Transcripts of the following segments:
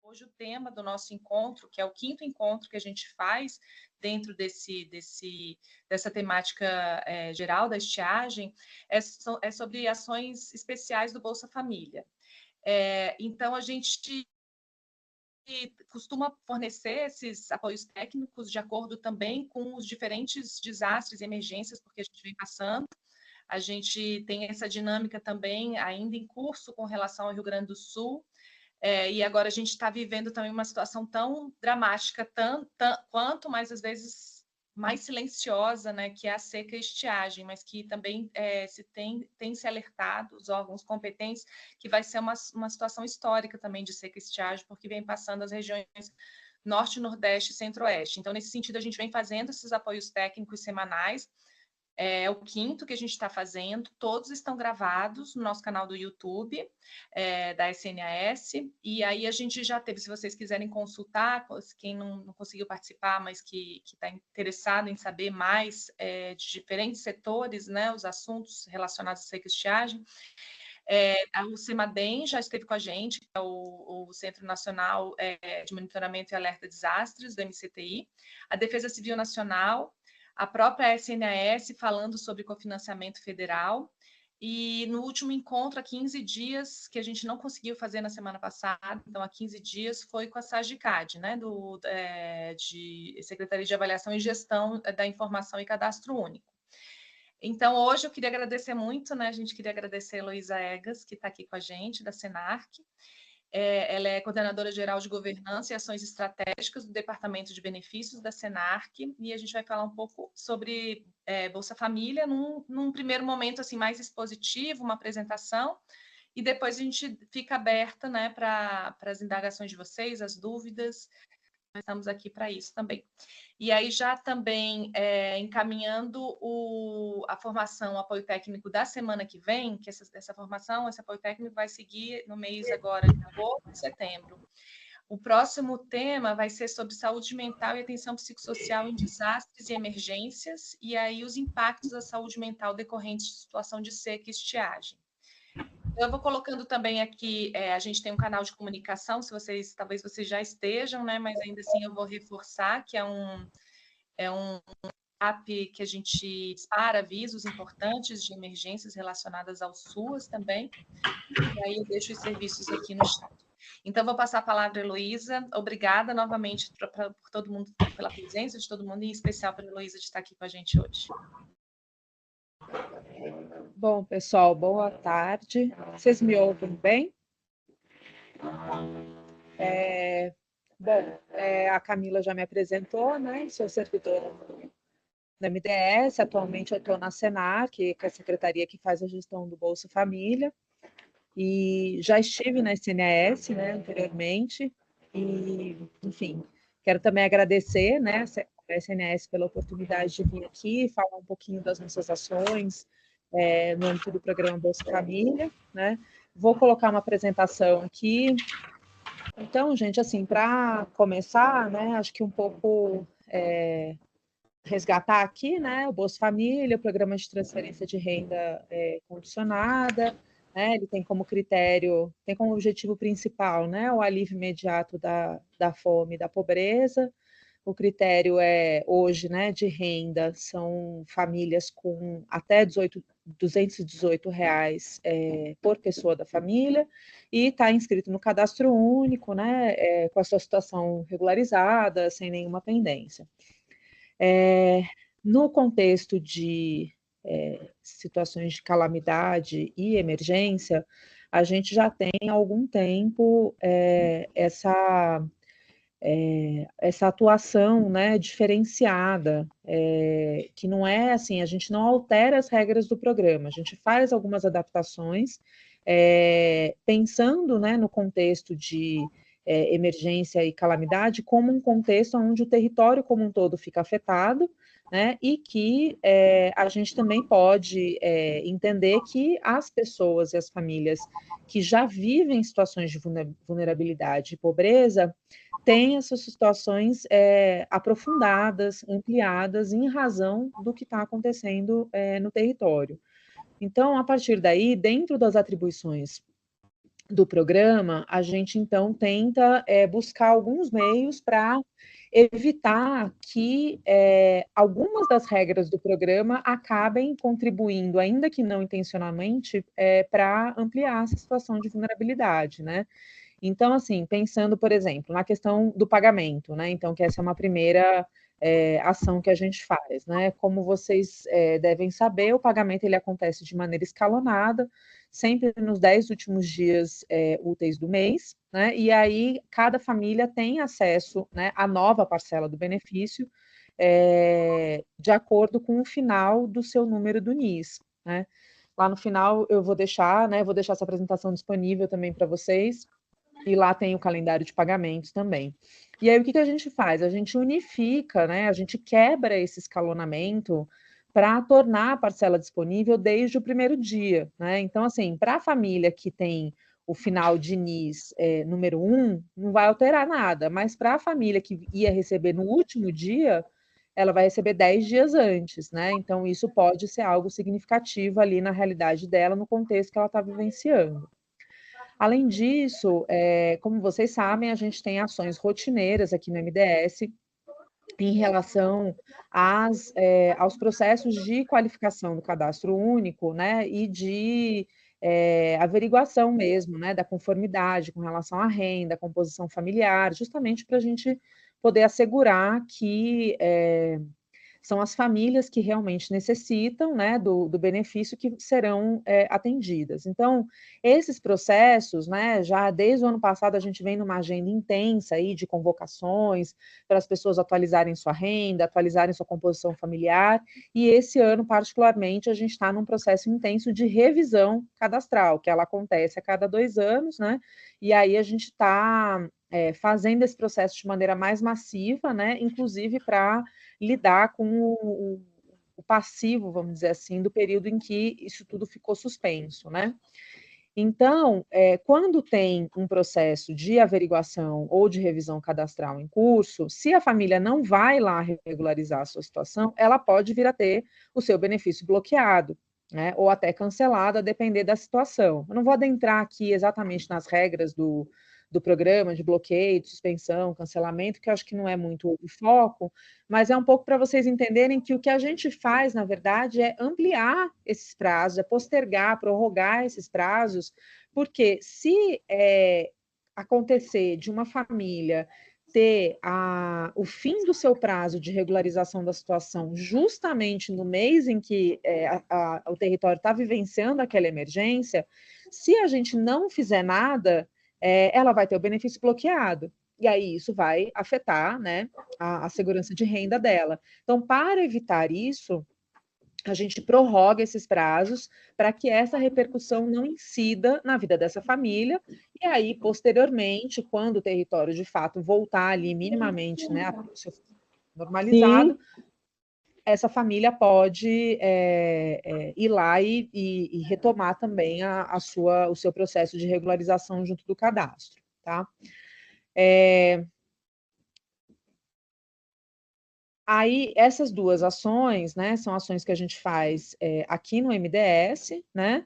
Hoje o tema do nosso encontro, que é o 5º encontro que a gente faz dentro dessa temática geral da estiagem, é sobre ações especiais do Bolsa Família. Então, a gente costuma fornecer esses apoios técnicos de acordo também com os diferentes desastres e emergências porque a gente vem passando. A gente tem essa dinâmica também ainda em curso com relação ao Rio Grande do Sul, e agora a gente está vivendo também uma situação tão dramática, quanto, mas às vezes mais silenciosa, né, que é a seca e a estiagem, mas que também tem se alertado os órgãos competentes que vai ser uma situação histórica também de seca e estiagem, porque vem passando as regiões Norte, Nordeste e Centro-Oeste. Então, nesse sentido, a gente vem fazendo esses apoios técnicos semanais. É o 5º que a gente está fazendo, todos estão gravados no nosso canal do YouTube, da SNS, e aí a gente já teve, se vocês quiserem consultar, quem não conseguiu participar, mas que está interessado em saber mais de diferentes setores, né, os assuntos relacionados a seca e estiagem, o CEMADEM já esteve com a gente, que é o Centro Nacional de Monitoramento e Alerta de Desastres, do MCTI, a Defesa Civil Nacional, a própria SNS falando sobre cofinanciamento federal, e no último encontro, há 15 dias, que a gente não conseguiu fazer na semana passada, então há 15 dias, foi com a SAGICAD, né, de Secretaria de Avaliação e Gestão da Informação e Cadastro Único. Então, hoje eu queria agradecer muito, né, a gente queria agradecer a Heloísa Egas, que está aqui com a gente, da SENARC. Ela é coordenadora geral de governança e ações estratégicas do Departamento de Benefícios da SENARC, e a gente vai falar um pouco sobre Bolsa Família, num primeiro momento assim, mais expositivo, uma apresentação, e depois a gente fica aberta, né, para as indagações de vocês, as dúvidas. Nós estamos aqui para isso também. E aí, já também encaminhando a formação, o apoio técnico da semana que vem, que essa formação, esse apoio técnico vai seguir no mês agora de agosto e setembro. O próximo tema vai ser sobre saúde mental e atenção psicossocial em desastres e emergências, e aí os impactos da saúde mental decorrentes de situação de seca e estiagem. Eu vou colocando também aqui, a gente tem um canal de comunicação, talvez vocês já estejam, né? Mas ainda assim eu vou reforçar que é um app que a gente dispara avisos importantes de emergências relacionadas ao SUAS também. E aí eu deixo os serviços aqui no chat. Então, vou passar a palavra à Heloísa. Obrigada novamente por todo mundo, pela presença de todo mundo, e em especial para a Heloísa de estar aqui com a gente hoje. Bom, pessoal, boa tarde. Vocês me ouvem bem? A Camila já me apresentou, né? Sou servidora da MDS, atualmente eu estou na SENARC, que é a secretaria que faz a gestão do Bolsa Família, e já estive na SNS, né, anteriormente, e, enfim, quero também agradecer, né, a SNS pela oportunidade de vir aqui falar um pouquinho das nossas ações no âmbito do programa Bolsa Família, né. Vou colocar uma apresentação aqui. Então, gente, assim, para começar, né, acho que um pouco resgatar aqui, né, o Bolsa Família, o programa de transferência de renda condicionada, né, ele tem como critério, tem como objetivo principal, né, o alívio imediato da fome e da pobreza. O critério hoje, né, de renda, são famílias com até R$218 por pessoa da família, e está inscrito no cadastro único, né, com a sua situação regularizada, sem nenhuma pendência. No contexto de situações de calamidade e emergência, a gente já tem há algum tempo essa atuação, né, diferenciada, que não é assim, a gente não altera as regras do programa, a gente faz algumas adaptações, pensando, né, no contexto de emergência e calamidade como um contexto onde o território como um todo fica afetado, né, e que a gente também pode entender que as pessoas e as famílias que já vivem situações de vulnerabilidade e pobreza têm essas situações aprofundadas, ampliadas, em razão do que está acontecendo no território. Então, a partir daí, dentro das atribuições do programa, a gente então tenta buscar alguns meios para evitar que algumas das regras do programa acabem contribuindo, ainda que não intencionalmente, para ampliar essa situação de vulnerabilidade, né? Então, assim, pensando, por exemplo, na questão do pagamento, né? Então, que essa é uma primeira ação que a gente faz, né? Como vocês devem saber, o pagamento ele acontece de maneira escalonada, sempre nos 10 últimos dias úteis do mês, né? E aí cada família tem acesso, né, à nova parcela do benefício de acordo com o final do seu número do NIS, né? Lá no final eu vou deixar, né? Vou deixar essa apresentação disponível também para vocês. E lá tem o calendário de pagamentos também. E aí o que a gente faz? A gente unifica, né? A gente quebra esse escalonamento para tornar a parcela disponível desde o primeiro dia, né? Então, assim, para a família que tem o final de NIS número 1, não vai alterar nada, mas para a família que ia receber no último dia, ela vai receber 10 dias antes, né? Então, isso pode ser algo significativo ali na realidade dela, no contexto que ela está vivenciando. Além disso, como vocês sabem, a gente tem ações rotineiras aqui no MDS em relação aos processos de qualificação do cadastro único, né, e de averiguação mesmo, né, da conformidade com relação à renda, composição familiar, justamente para a gente poder assegurar que são as famílias que realmente necessitam, né, do benefício que serão atendidas. Então, esses processos, né, já desde o ano passado a gente vem numa agenda intensa aí de convocações para as pessoas atualizarem sua renda, atualizarem sua composição familiar, e esse ano, particularmente, a gente está num processo intenso de revisão cadastral, que ela acontece a cada 2 anos, né, e aí a gente está fazendo esse processo de maneira mais massiva, né, inclusive para lidar com o passivo, vamos dizer assim, do período em que isso tudo ficou suspenso, né? Então, quando tem um processo de averiguação ou de revisão cadastral em curso, se a família não vai lá regularizar a sua situação, ela pode vir a ter o seu benefício bloqueado, né, ou até cancelado, a depender da situação. Eu não vou adentrar aqui exatamente nas regras do programa de bloqueio, de suspensão, cancelamento, que eu acho que não é muito o foco, mas é um pouco para vocês entenderem que o que a gente faz, na verdade, é ampliar esses prazos, é postergar, prorrogar esses prazos, porque se acontecer de uma família ter o fim do seu prazo de regularização da situação justamente no mês em que o território está vivenciando aquela emergência, se a gente não fizer nada, ela vai ter o benefício bloqueado. E aí isso vai afetar, né, a segurança de renda dela. Então, para evitar isso, a gente prorroga esses prazos para que essa repercussão não incida na vida dessa família, e aí, posteriormente, quando o território de fato voltar ali minimamente, né, normalizado, Sim. essa família pode ir lá e retomar também o seu processo de regularização junto do cadastro, tá? Aí, essas duas ações, né, são ações que a gente faz aqui no MDS, né,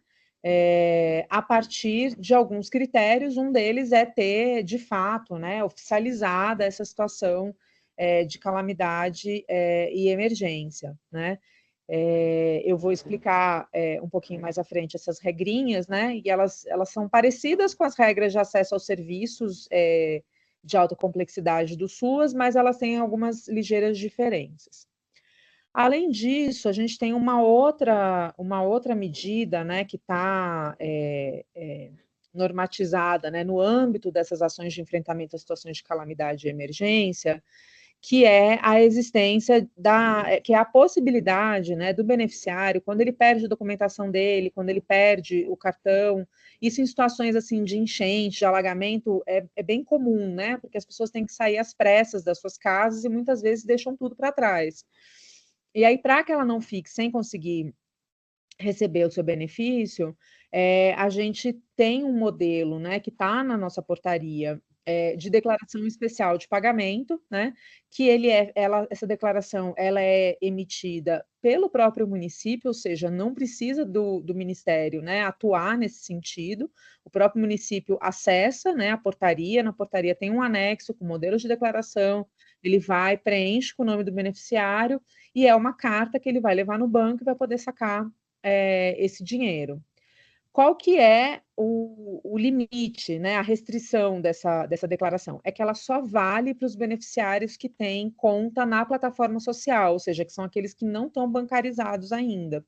a partir de alguns critérios, um deles é ter, de fato, né, oficializada essa situação de calamidade e emergência, né. Eu vou explicar um pouquinho mais à frente essas regrinhas, né, e elas são parecidas com as regras de acesso aos serviços de alta complexidade do SUAS, mas elas têm algumas ligeiras diferenças. Além disso, a gente tem uma outra medida, né, que está normatizada, né, no âmbito dessas ações de enfrentamento a situações de calamidade e emergência, que é a existência que é a possibilidade, né, do beneficiário, quando ele perde a documentação dele, quando ele perde o cartão, isso em situações assim de enchente, de alagamento, é bem comum, né, porque as pessoas têm que sair às pressas das suas casas e muitas vezes deixam tudo para trás. E aí, para que ela não fique sem conseguir receber o seu benefício, a gente tem um modelo, né, que está na nossa portaria, de declaração especial de pagamento, né? Que essa declaração ela é emitida pelo próprio município, ou seja, não precisa do Ministério, né, atuar nesse sentido. O próprio município acessa, né, a portaria, na portaria tem um anexo com modelo de declaração, ele vai, preenche com o nome do beneficiário, e é uma carta que ele vai levar no banco e vai poder sacar esse dinheiro. Qual que é o limite, né, a restrição dessa declaração? É que ela só vale para os beneficiários que têm conta na plataforma social, ou seja, que são aqueles que não estão bancarizados ainda.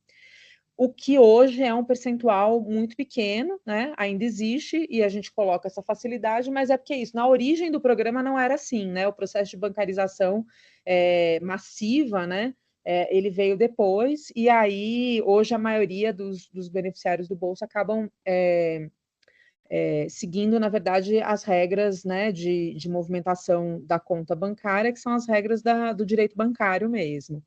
O que hoje é um percentual muito pequeno, né? Ainda existe e a gente coloca essa facilidade, mas é porque é isso. Na origem do programa não era assim, né? O processo de bancarização massiva, né? Ele veio depois, e aí hoje a maioria dos beneficiários do Bolsa acabam seguindo, na verdade, as regras, né, de movimentação da conta bancária, que são as regras do direito bancário mesmo.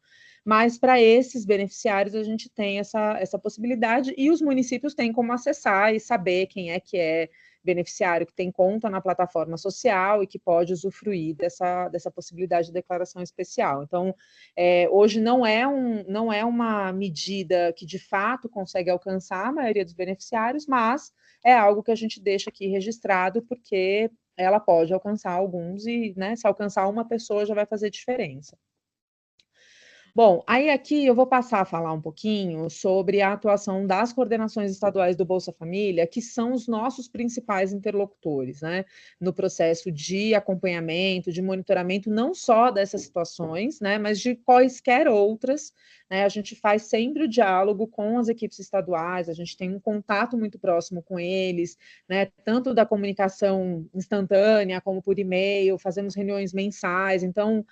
Mas para esses beneficiários a gente tem essa possibilidade, e os municípios têm como acessar e saber quem é que é beneficiário que tem conta na plataforma social e que pode usufruir dessa possibilidade de declaração especial. Então, hoje não é uma medida que de fato consegue alcançar a maioria dos beneficiários, mas é algo que a gente deixa aqui registrado, porque ela pode alcançar alguns e, né, se alcançar uma pessoa já vai fazer diferença. Bom, aí aqui eu vou passar a falar um pouquinho sobre a atuação das coordenações estaduais do Bolsa Família, que são os nossos principais interlocutores, né, no processo de acompanhamento, de monitoramento, não só dessas situações, né, mas de quaisquer outras, né. A gente faz sempre o diálogo com as equipes estaduais, a gente tem um contato muito próximo com eles, né, tanto da comunicação instantânea como por e-mail, fazemos reuniões mensais. Então,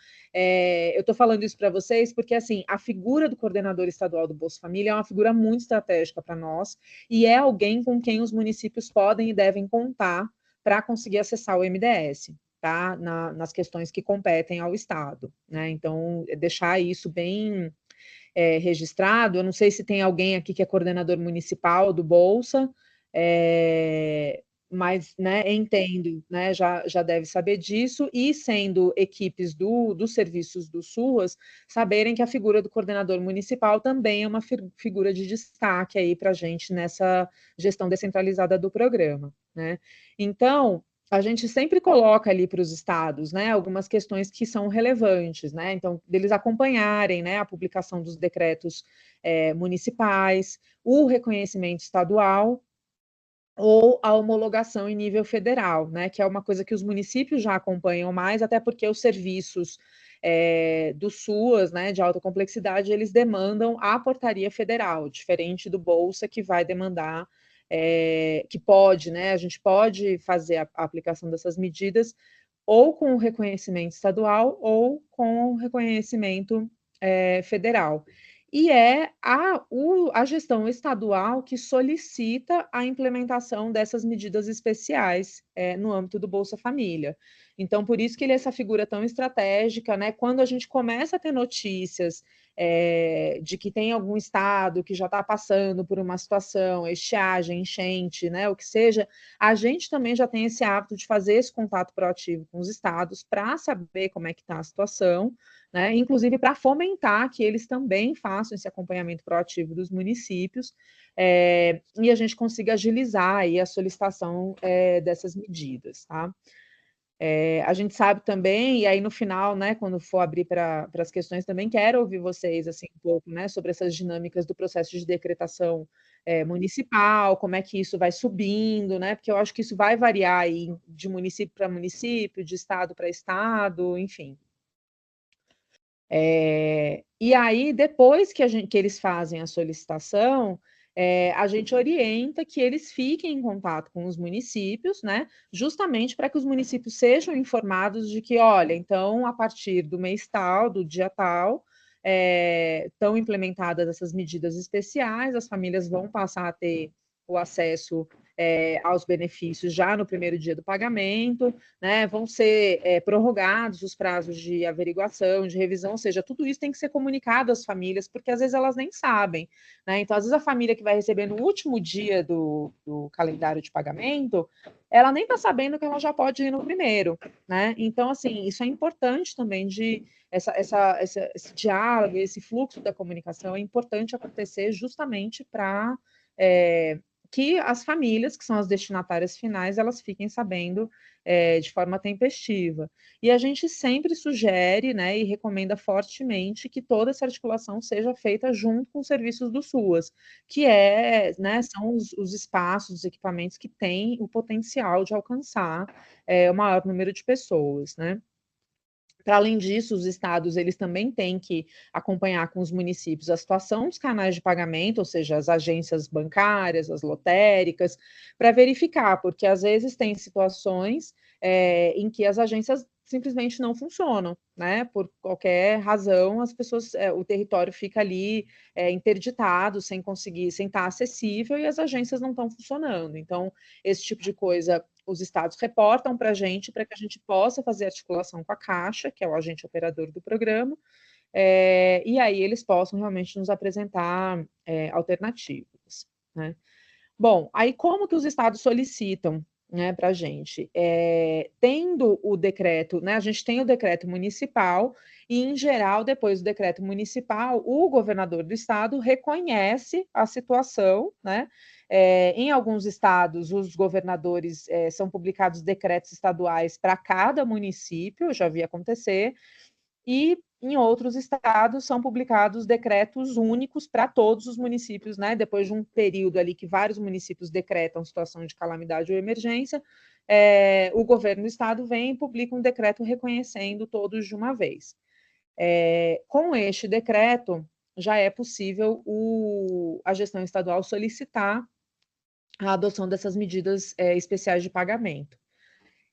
eu estou falando isso para vocês porque, assim, a figura do coordenador estadual do Bolsa Família é uma figura muito estratégica para nós e é alguém com quem os municípios podem e devem contar para conseguir acessar o MDS, tá? Nas questões que competem ao Estado, né? Então, deixar isso bem registrado. Eu não sei se tem alguém aqui que é coordenador municipal do Bolsa, mas, né, entendo, né, já deve saber disso, e sendo equipes dos serviços do SUAS, saberem que a figura do coordenador municipal também é uma figura de destaque aí para a gente nessa gestão descentralizada do programa, né? Então, a gente sempre coloca ali para os estados, né, algumas questões que são relevantes, né? Então, deles acompanharem, né, a publicação dos decretos municipais, o reconhecimento estadual, ou a homologação em nível federal, né, que é uma coisa que os municípios já acompanham mais, até porque os serviços do SUAS, né, de alta complexidade, eles demandam a portaria federal, diferente do Bolsa, que vai demandar, que pode, né, a gente pode fazer a aplicação dessas medidas ou com o reconhecimento estadual ou com o reconhecimento federal. E é a gestão estadual que solicita a implementação dessas medidas especiais no âmbito do Bolsa Família. Então, por isso que ele é essa figura tão estratégica, né? Quando a gente começa a ter notícias de que tem algum estado que já está passando por uma situação, estiagem, enchente, né? O que seja, a gente também já tem esse hábito de fazer esse contato proativo com os estados para saber como é que está a situação, né? Inclusive para fomentar que eles também façam esse acompanhamento proativo dos municípios, e a gente consiga agilizar aí a solicitação dessas medidas, tá? A gente sabe também, e aí no final, né, quando for abrir para as questões, também quero ouvir vocês assim um pouco, né, sobre essas dinâmicas do processo de decretação municipal, como é que isso vai subindo, né? Porque eu acho que isso vai variar aí de município para município, de estado para estado, enfim. E aí, depois que eles fazem a solicitação, a gente orienta que eles fiquem em contato com os municípios, né? Justamente para que os municípios sejam informados de que, olha, então, a partir do mês tal, do dia tal, estão implementadas essas medidas especiais, as famílias vão passar a ter o acesso aos benefícios já no primeiro dia do pagamento, né? Vão ser prorrogados os prazos de averiguação, de revisão, ou seja, tudo isso tem que ser comunicado às famílias, porque às vezes elas nem sabem, né? Então, às vezes a família que vai receber no último dia do calendário de pagamento, ela nem está sabendo que ela já pode ir no primeiro, né? Então, assim, isso é importante também esse diálogo, esse fluxo da comunicação é importante acontecer justamente para que as famílias, que são as destinatárias finais, elas fiquem sabendo de forma tempestiva. E a gente sempre sugere, né, e recomenda fortemente que toda essa articulação seja feita junto com os serviços do SUAS, que né, são os espaços, os equipamentos que têm o potencial de alcançar o maior número de pessoas, né? Para além disso, os estados eles também têm que acompanhar com os municípios a situação dos canais de pagamento, ou seja, as agências bancárias, as lotéricas, para verificar, porque às vezes tem situações em que as agências simplesmente não funcionam, né? Por qualquer razão, as pessoas, o território fica ali interditado, sem conseguir, sem estar acessível, e as agências não estão funcionando. Então, esse tipo de coisa os estados reportam para que a gente possa fazer articulação com a Caixa, que é o agente operador do programa, e aí eles possam realmente nos apresentar alternativas, né? Bom, aí como que os estados solicitam, né, para a gente? Tendo o decreto, né, a gente tem o decreto municipal e, em geral, depois do decreto municipal, o governador do estado reconhece a situação, né? Em alguns estados, os governadores são publicados decretos estaduais para cada município, eu já vi acontecer, e em outros estados são publicados decretos únicos para todos os municípios, né? Depois de um período ali que vários municípios decretam situação de calamidade ou emergência, o governo do estado vem e publica um decreto reconhecendo todos de uma vez. Com este decreto, já é possível a gestão estadual solicitar a adoção dessas medidas especiais de pagamento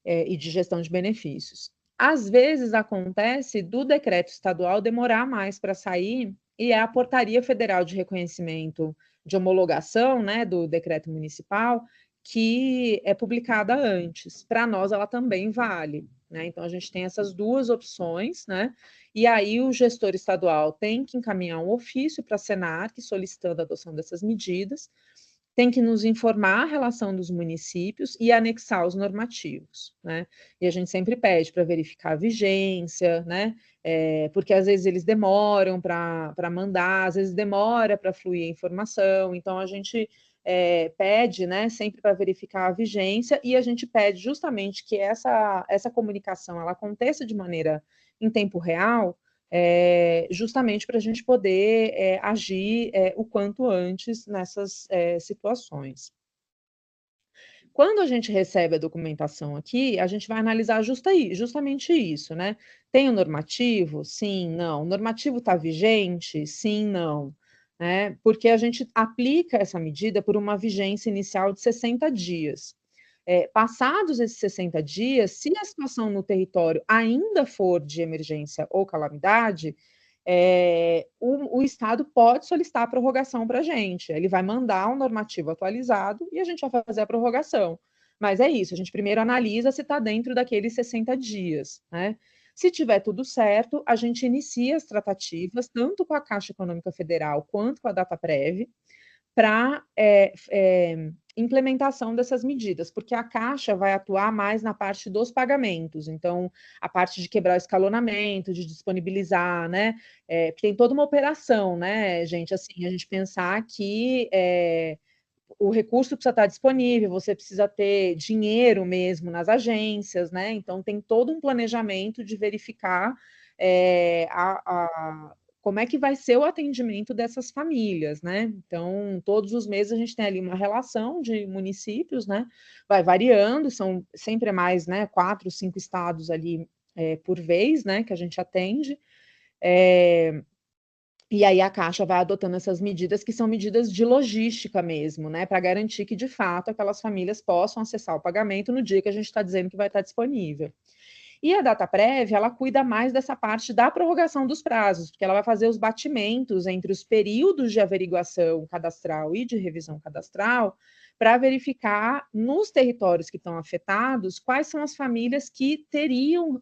e de gestão de benefícios. Às vezes acontece do decreto estadual demorar mais para sair e é a Portaria Federal de Reconhecimento de Homologação, né, do decreto municipal, que é publicada antes. Para nós, ela também vale, né? Então, a gente tem essas duas opções, né? E aí, o gestor estadual tem que encaminhar um ofício para a Senarc solicitando a adoção dessas medidas, tem que nos informar a relação dos municípios e anexar os normativos, né? E a gente sempre pede para verificar a vigência, né? Porque às vezes eles demoram para mandar, às vezes demora para fluir a informação, então a gente pede, né, sempre para verificar a vigência, e a gente pede justamente que essa comunicação ela aconteça de maneira em tempo real, justamente para a gente poder agir o quanto antes nessas situações. Quando a gente recebe a documentação aqui, a gente vai analisar justamente isso, né? Tem o normativo? Sim, não. O normativo está vigente? Sim, não. Né? Porque a gente aplica essa medida por uma vigência inicial de 60 dias. Passados esses 60 dias, se a situação no território ainda for de emergência ou calamidade, o Estado pode solicitar a prorrogação para a gente. Ele vai mandar um normativo atualizado e a gente vai fazer a prorrogação. Mas é isso, a gente primeiro analisa se está dentro daqueles 60 dias, né? Se tiver tudo certo, a gente inicia as tratativas, tanto com a Caixa Econômica Federal quanto com a Dataprev, para implementação dessas medidas, porque a Caixa vai atuar mais na parte dos pagamentos, então a parte de quebrar o escalonamento, de disponibilizar, né? Tem toda uma operação, né, gente? Assim, a gente pensar que o recurso precisa estar disponível, você precisa ter dinheiro mesmo nas agências, né? Então tem todo um planejamento de verificar como é que vai ser o atendimento dessas famílias, né? Então, todos os meses a gente tem ali uma relação de municípios, né? Vai variando, são sempre mais, né? 4, 5 estados ali por vez, né? Que a gente atende. E aí a Caixa vai adotando essas medidas que são medidas de logística mesmo, né? Para garantir que, de fato, aquelas famílias possam acessar o pagamento no dia que a gente está dizendo que vai estar disponível. E a Dataprev, ela cuida mais dessa parte da prorrogação dos prazos, porque ela vai fazer os batimentos entre os períodos de averiguação cadastral e de revisão cadastral, para verificar nos territórios que estão afetados quais são as famílias que teriam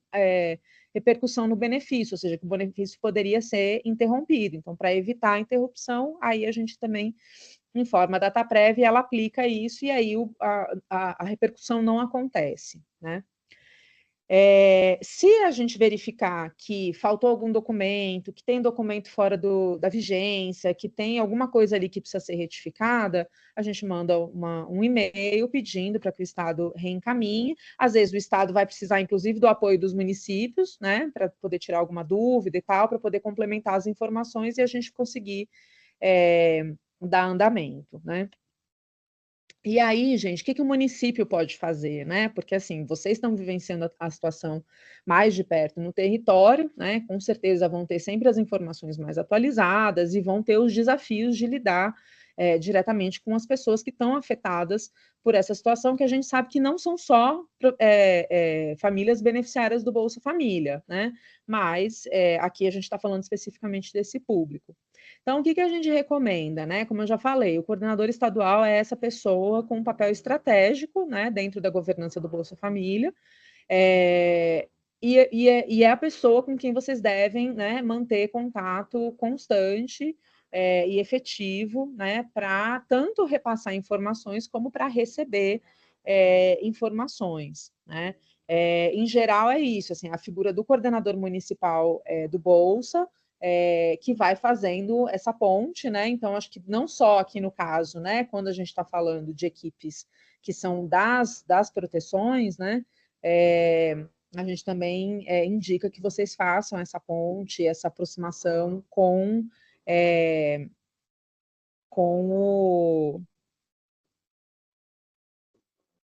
repercussão no benefício, ou seja, que o benefício poderia ser interrompido. Então, para evitar a interrupção, aí a gente também informa a Dataprev e ela aplica isso, e aí a repercussão não acontece, né? Se a gente verificar que faltou algum documento, que tem documento fora da vigência, que tem alguma coisa ali que precisa ser retificada, a gente manda um e-mail pedindo para que o Estado reencaminhe. Às vezes o Estado vai precisar, inclusive, do apoio dos municípios, né, para poder tirar alguma dúvida e tal, para poder complementar as informações e a gente conseguir dar andamento, né? E aí, gente, o que o município pode fazer, né? Porque, assim, vocês estão vivenciando a situação mais de perto no território, né? Com certeza vão ter sempre as informações mais atualizadas e vão ter os desafios de lidar diretamente com as pessoas que estão afetadas por essa situação, que a gente sabe que não são só famílias beneficiárias do Bolsa Família, né? Mas aqui a gente está falando especificamente desse público. Então, o que a gente recomenda, né? Como eu já falei, o coordenador estadual é essa pessoa com um papel estratégico, né, dentro da governança do Bolsa Família, e é a pessoa com quem vocês devem, né, manter contato constante e efetivo, né, para tanto repassar informações como para receber informações, né? Em geral é isso, assim, a figura do coordenador municipal do Bolsa, que vai fazendo essa ponte, né? Então, acho que não só aqui no caso, né, quando a gente está falando de equipes que são das proteções, né? A gente também indica que vocês façam essa ponte, essa aproximação com o.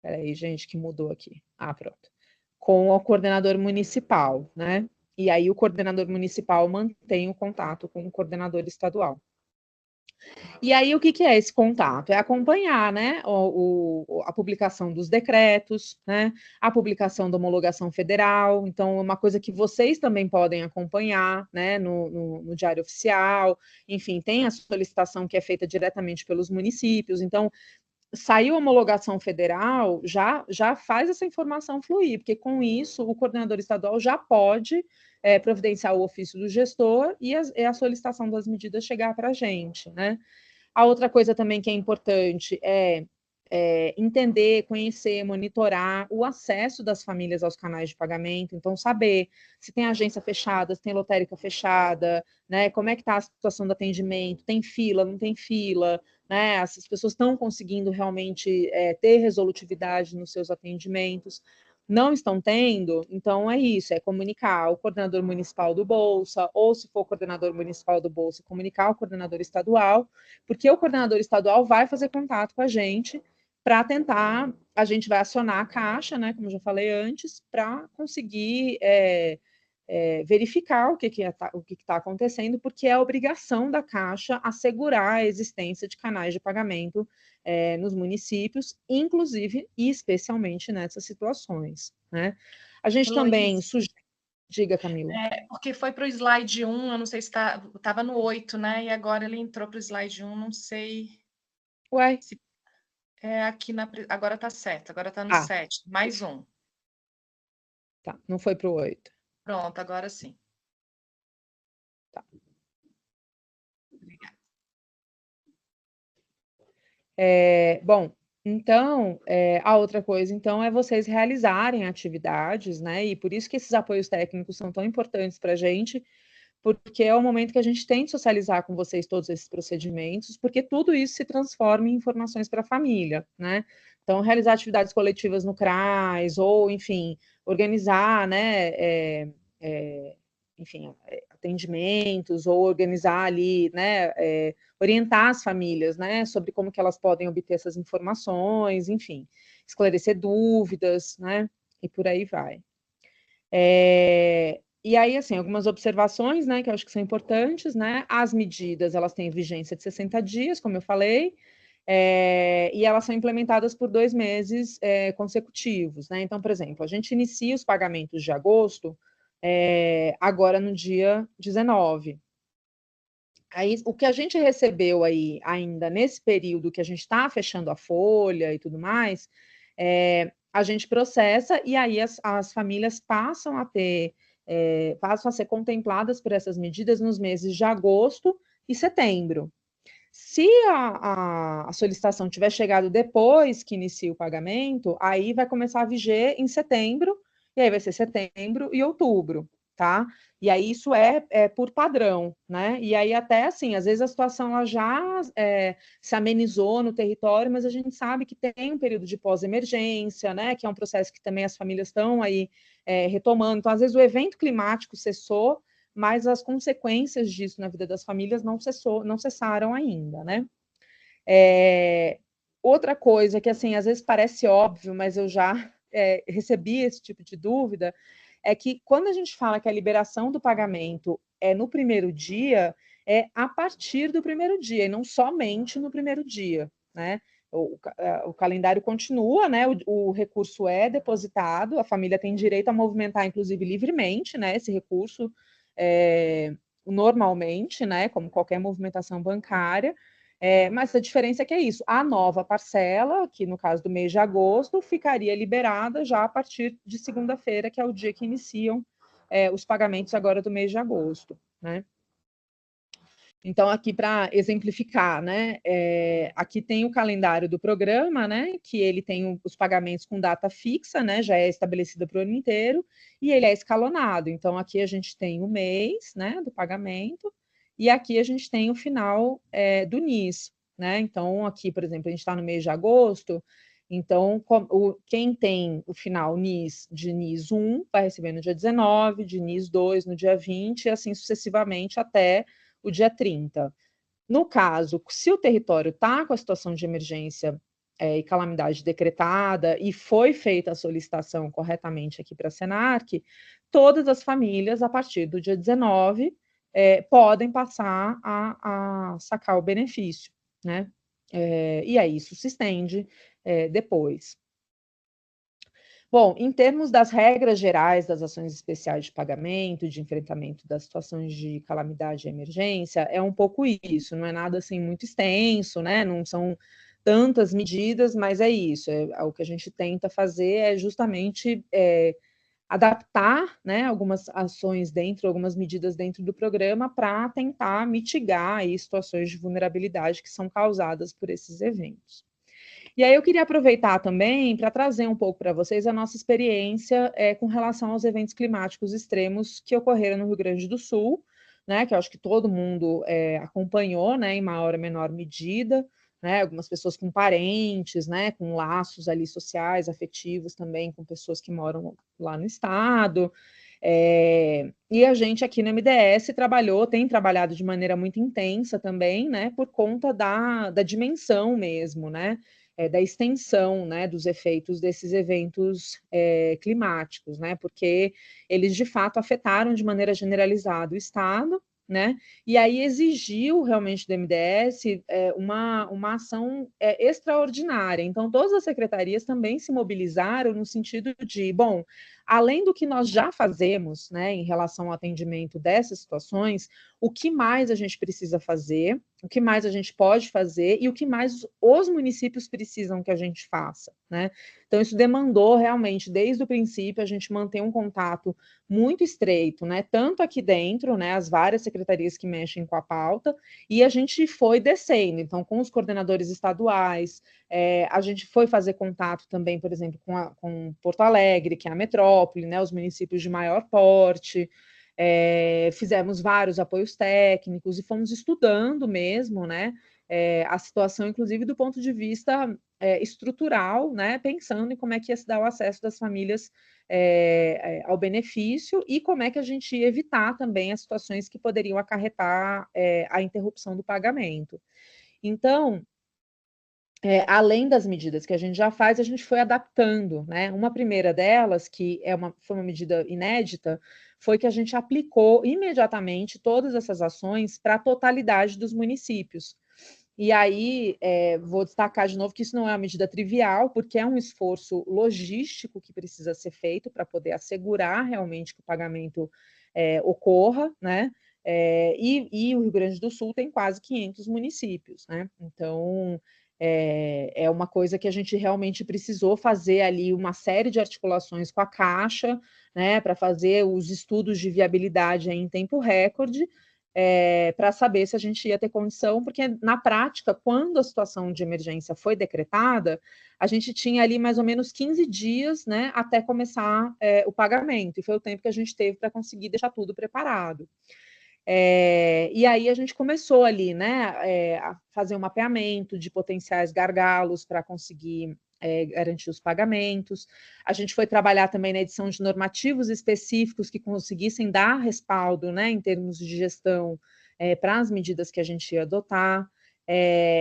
Peraí, gente, que mudou aqui. Ah, pronto. Com o coordenador municipal, né? E aí o coordenador municipal mantém o contato com o coordenador estadual. E aí, o que é esse contato? É acompanhar, né, a publicação dos decretos, né, a publicação da homologação federal. Então, uma coisa que vocês também podem acompanhar, né, no Diário Oficial. Enfim, tem a solicitação que é feita diretamente pelos municípios. Então, saiu a homologação federal, já faz essa informação fluir, porque com isso o coordenador estadual já pode providenciar o ofício do gestor e a solicitação das medidas chegar para a gente, né? A outra coisa também que é importante é entender, conhecer, monitorar o acesso das famílias aos canais de pagamento. Então, saber se tem agência fechada, se tem lotérica fechada, né? Como é que está a situação do atendimento, tem fila, não tem fila, né? As pessoas estão conseguindo realmente ter resolutividade nos seus atendimentos. Não estão tendo, então é isso, é comunicar ao coordenador municipal do Bolsa, ou se for coordenador municipal do Bolsa, comunicar ao coordenador estadual, porque o coordenador estadual vai fazer contato com a gente para tentar, a gente vai acionar a Caixa, né, como eu já falei antes, para conseguir verificar o que está acontecendo, porque é a obrigação da Caixa assegurar a existência de canais de pagamento nos municípios, inclusive e especialmente nessas situações, né? A gente também sugere. Diga, Camila. Porque foi para o slide 1, eu não sei se estava no 8, né? E agora ele entrou para o slide 1, não sei. Ué? Se aqui agora está certo, agora está no 7, mais um. Tá, não foi para o 8. Pronto, agora sim. Tá. Obrigada. Bom, então, a outra coisa, então, é vocês realizarem atividades, né? E por isso que esses apoios técnicos são tão importantes para a gente, porque é o momento que a gente tem de socializar com vocês todos esses procedimentos, porque tudo isso se transforma em informações para a família, né? Então, realizar atividades coletivas no CRAS, ou, enfim, organizar, né? Enfim, atendimentos, ou organizar ali, né? Orientar as famílias, né? Sobre como que elas podem obter essas informações, enfim, esclarecer dúvidas, né? E por aí vai. E aí, assim, algumas observações, né, que eu acho que são importantes, né? As medidas, elas têm vigência de 60 dias, como eu falei, e elas são implementadas por 2 meses consecutivos, né? Então, por exemplo, a gente inicia os pagamentos de agosto agora no dia 19. Aí, o que a gente recebeu aí ainda nesse período que a gente está fechando a folha e tudo mais, a gente processa e aí as famílias passam a ser contempladas por essas medidas nos meses de agosto e setembro. Se a solicitação tiver chegado depois que inicia o pagamento, aí vai começar a viger em setembro, e aí vai ser setembro e outubro, tá? E aí isso é por padrão, né? E aí até assim, às vezes a situação ela já se amenizou no território, mas a gente sabe que tem um período de pós-emergência, né? Que é um processo que também as famílias estão aí retomando. Então, às vezes o evento climático cessou, mas as consequências disso na vida das famílias não cessaram ainda, né? Outra coisa que, assim, às vezes parece óbvio, mas eu já recebi esse tipo de dúvida, é que quando a gente fala que a liberação do pagamento é no primeiro dia, é a partir do primeiro dia, e não somente no primeiro dia, né? O calendário continua, né? O recurso é depositado, a família tem direito a movimentar, inclusive, livremente, né? Esse recurso normalmente, né? Como qualquer movimentação bancária. Mas a diferença é que é isso. A nova parcela, que no caso do mês de agosto, ficaria liberada já a partir de segunda-feira, que é o dia que iniciam os pagamentos agora do mês de agosto, né? Então, aqui para exemplificar, né? Aqui tem o calendário do programa, né? Que ele tem os pagamentos com data fixa, né? Já é estabelecida para o ano inteiro, e ele é escalonado. Então, aqui a gente tem o mês, né? Do pagamento, e aqui a gente tem o final do NIS, né? Então, aqui, por exemplo, a gente está no mês de agosto. Então, quem tem o final NIS de NIS 1 vai receber no dia 19, de NIS 2 no dia 20, e assim sucessivamente até o dia 30. No caso, se o território está com a situação de emergência e calamidade decretada e foi feita a solicitação corretamente aqui para a Senarc, todas as famílias, a partir do dia 19, podem passar a sacar o benefício, né? E aí isso se estende depois. Bom, em termos das regras gerais das ações especiais de pagamento, de enfrentamento das situações de calamidade e emergência, é um pouco isso, não é nada assim muito extenso, né? Não são tantas medidas, mas é isso. O que a gente tenta fazer é justamente adaptar, né, algumas ações algumas medidas dentro do programa para tentar mitigar aí situações de vulnerabilidade que são causadas por esses eventos. E aí eu queria aproveitar também para trazer um pouco para vocês a nossa experiência com relação aos eventos climáticos extremos que ocorreram no Rio Grande do Sul, né, que eu acho que todo mundo acompanhou, né, em maior ou menor medida, né, algumas pessoas com parentes, né, com laços ali sociais, afetivos também, com pessoas que moram lá no estado. E a gente aqui no MDS tem trabalhado de maneira muito intensa também, né, por conta da dimensão mesmo, né, da extensão, né, dos efeitos desses eventos climáticos, né, porque eles de fato afetaram de maneira generalizada o Estado, né, e aí exigiu realmente do MDS uma ação extraordinária. Então, todas as secretarias também se mobilizaram no sentido de, bom, além do que nós já fazemos, né, em relação ao atendimento dessas situações, o que mais a gente precisa fazer, o que mais a gente pode fazer e o que mais os municípios precisam que a gente faça, né? Então, isso demandou realmente, desde o princípio, a gente manter um contato muito estreito, né? Tanto aqui dentro, né? As várias secretarias que mexem com a pauta, e a gente foi descendo, então, com os coordenadores estaduais, a gente foi fazer contato também, por exemplo, com Porto Alegre, que é a metrópole, né? Os municípios de maior porte. Fizemos vários apoios técnicos e fomos estudando mesmo, né? A situação, inclusive, do ponto de vista estrutural, né? Pensando em como é que ia se dar o acesso das famílias ao benefício e como é que a gente ia evitar também as situações que poderiam acarretar a interrupção do pagamento. Então, além das medidas que a gente já faz, a gente foi adaptando, né? Uma primeira delas, que foi uma medida inédita, foi que a gente aplicou imediatamente todas essas ações para a totalidade dos municípios. E aí, vou destacar de novo que isso não é uma medida trivial, porque é um esforço logístico que precisa ser feito para poder assegurar realmente que o pagamento ocorra, né? E o Rio Grande do Sul tem quase 500 municípios, né? Então, é uma coisa que a gente realmente precisou fazer ali uma série de articulações com a Caixa, né? Para fazer os estudos de viabilidade em tempo recorde, para saber se a gente ia ter condição, porque na prática, quando a situação de emergência foi decretada, a gente tinha ali mais ou menos 15 dias, né, até começar o pagamento, e foi o tempo que a gente teve para conseguir deixar tudo preparado. E aí a gente começou ali, né, a fazer um mapeamento de potenciais gargalos para conseguir garantir os pagamentos. A gente foi trabalhar também na edição de normativos específicos que conseguissem dar respaldo, né, em termos de gestão, para as medidas que a gente ia adotar.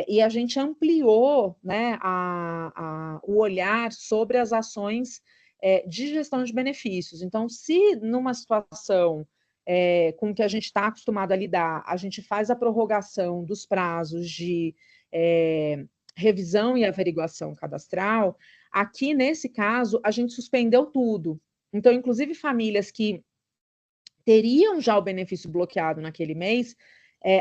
E a gente ampliou, né, o olhar sobre as ações de gestão de benefícios. Então, se numa situação com o que a gente está acostumado a lidar, a gente faz a prorrogação dos prazos de revisão e averiguação cadastral, aqui, nesse caso, a gente suspendeu tudo. Então, inclusive, famílias que teriam já o benefício bloqueado naquele mês,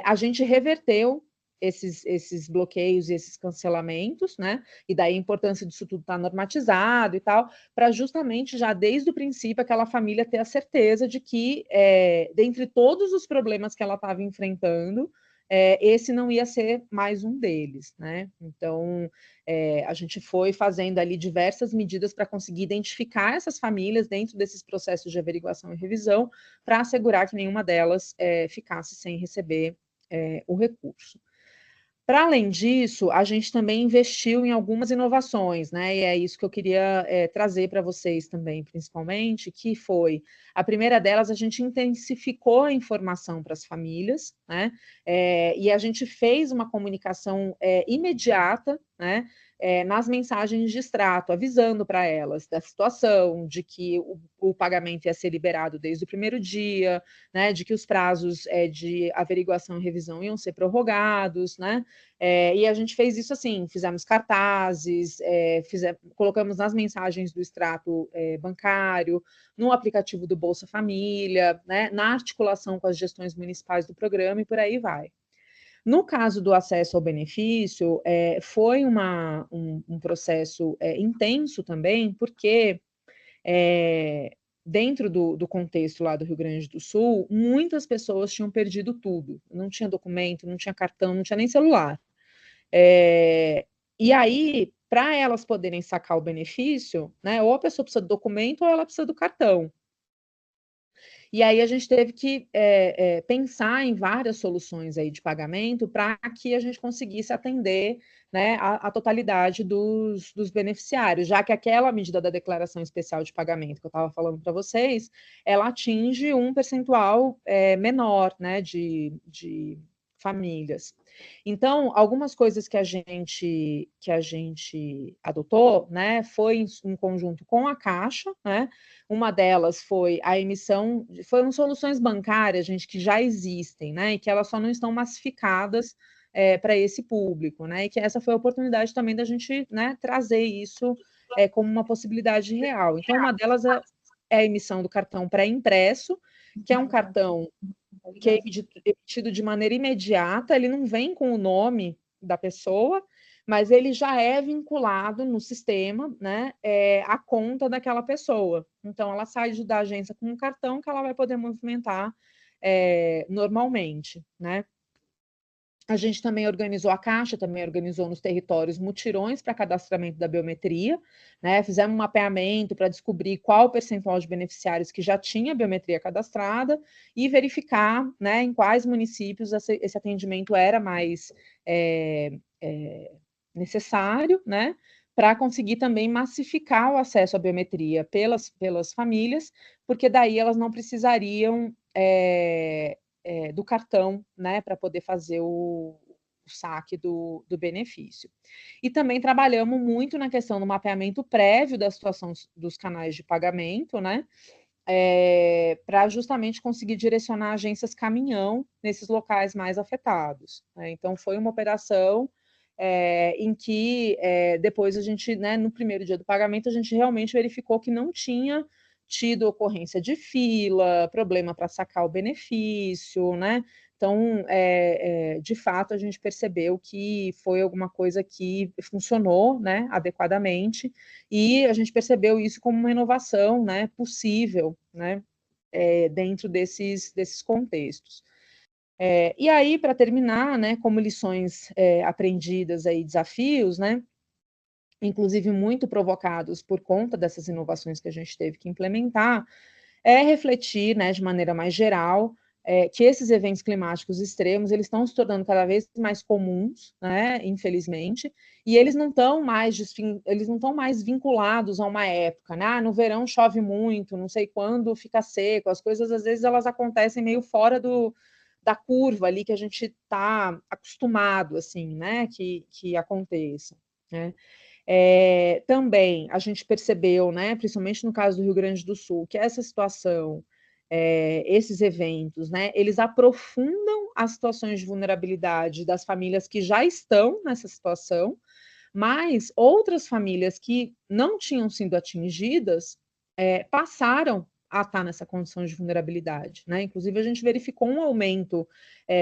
a gente reverteu esses bloqueios e esses cancelamentos, né? E daí a importância disso tudo estar normatizado e tal, para justamente já desde o princípio aquela família ter a certeza de que, dentre todos os problemas que ela estava enfrentando, esse não ia ser mais um deles, né? Então, a gente foi fazendo ali diversas medidas para conseguir identificar essas famílias dentro desses processos de averiguação e revisão, para assegurar que nenhuma delas ficasse sem receber o recurso. Para além disso, a gente também investiu em algumas inovações, né? E é isso que eu queria trazer para vocês também, principalmente, que foi a primeira delas, a gente intensificou a informação para as famílias, né? E a gente fez uma comunicação imediata, né? Nas mensagens de extrato, avisando para elas da situação, de que o pagamento ia ser liberado desde o primeiro dia, né? De que os prazos de averiguação e revisão iam ser prorrogados, né? E a gente fez isso assim, fizemos cartazes, colocamos nas mensagens do extrato bancário, no aplicativo do Bolsa Família, né, na articulação com as gestões municipais do programa e por aí vai. No caso do acesso ao benefício, foi um processo intenso também, porque dentro do contexto lá do Rio Grande do Sul, muitas pessoas tinham perdido tudo, não tinha documento, não tinha cartão, não tinha nem celular. E aí, para elas poderem sacar o benefício, né, ou a pessoa precisa do documento ou ela precisa do cartão. E aí a gente teve que pensar em várias soluções aí de pagamento para que a gente conseguisse atender, né, a totalidade dos beneficiários, já que aquela medida da declaração especial de pagamento que eu estava falando para vocês, ela atinge um percentual menor, né, de famílias. Então, algumas coisas que a gente adotou, né, foi em conjunto com a Caixa, né, uma delas foi a emissão, foram soluções bancárias, gente, que já existem, né, e que elas só não estão massificadas para esse público, né, e que essa foi a oportunidade também da gente, né, trazer isso como uma possibilidade real. Então, uma delas é a emissão do cartão pré-impresso, que é um cartão que é emitido de maneira imediata, ele não vem com o nome da pessoa, mas ele já é vinculado no sistema, né, à conta daquela pessoa. Então, ela sai da agência com um cartão que ela vai poder movimentar normalmente, né? A gente também organizou, a Caixa também organizou nos territórios mutirões para cadastramento da biometria, né? Fizemos um mapeamento para descobrir qual o percentual de beneficiários que já tinha biometria cadastrada e verificar, né, em quais municípios esse atendimento era mais necessário, né? Para conseguir também massificar o acesso à biometria pelas famílias, porque daí elas não precisariam do cartão, né, para poder fazer o saque do benefício. E também trabalhamos muito na questão do mapeamento prévio da situação dos canais de pagamento, né, para justamente conseguir direcionar agências caminhão nesses locais mais afetados, né? Então, foi uma operação em que depois a gente, né, no primeiro dia do pagamento, a gente realmente verificou que não tinha tido ocorrência de fila, problema para sacar o benefício, né? Então, de fato, a gente percebeu que foi alguma coisa que funcionou, né, adequadamente, e a gente percebeu isso como uma inovação, né, possível, né, dentro desses contextos. E aí, para terminar, né, como lições aprendidas aí, desafios, né, inclusive muito provocados por conta dessas inovações que a gente teve que implementar, é refletir, né, de maneira mais geral, que esses eventos climáticos extremos, eles estão se tornando cada vez mais comuns, né, infelizmente, e eles não estão mais vinculados a uma época, né, no verão chove muito, não sei quando fica seco, as coisas às vezes elas acontecem meio fora da curva ali que a gente está acostumado, assim, né, que aconteça, né. Também a gente percebeu, né, principalmente no caso do Rio Grande do Sul, que essa situação, esses eventos, né, eles aprofundam as situações de vulnerabilidade das famílias que já estão nessa situação, mas outras famílias que não tinham sido atingidas passaram a estar nessa condição de vulnerabilidade, né? Inclusive, a gente verificou um aumento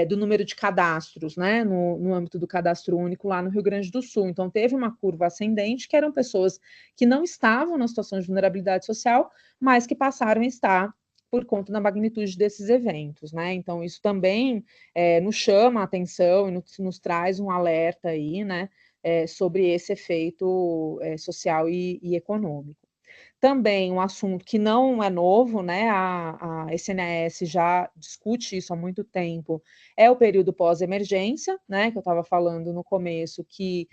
do número de cadastros, né, no âmbito do cadastro único lá no Rio Grande do Sul. Então, teve uma curva ascendente, que eram pessoas que não estavam na situação de vulnerabilidade social, mas que passaram a estar por conta da magnitude desses eventos, né? Então, isso também nos chama a atenção e nos traz um alerta aí, né, sobre esse efeito social e econômico. Também um assunto que não é novo, né, a SNS já discute isso há muito tempo, é o período pós-emergência, né, que eu estava falando no começo, que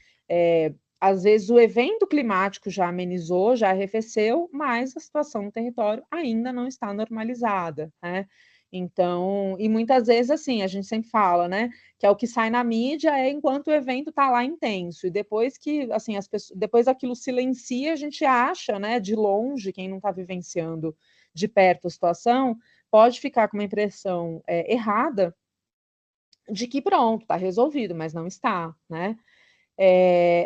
às vezes o evento climático já amenizou, já arrefeceu, mas a situação no território ainda não está normalizada, né? Então, e muitas vezes, assim, a gente sempre fala, né, que é o que sai na mídia enquanto o evento está lá intenso, e depois que, assim, depois aquilo silencia, a gente acha, né, de longe, quem não está vivenciando de perto a situação, pode ficar com uma impressão errada de que pronto, está resolvido, mas não está, né?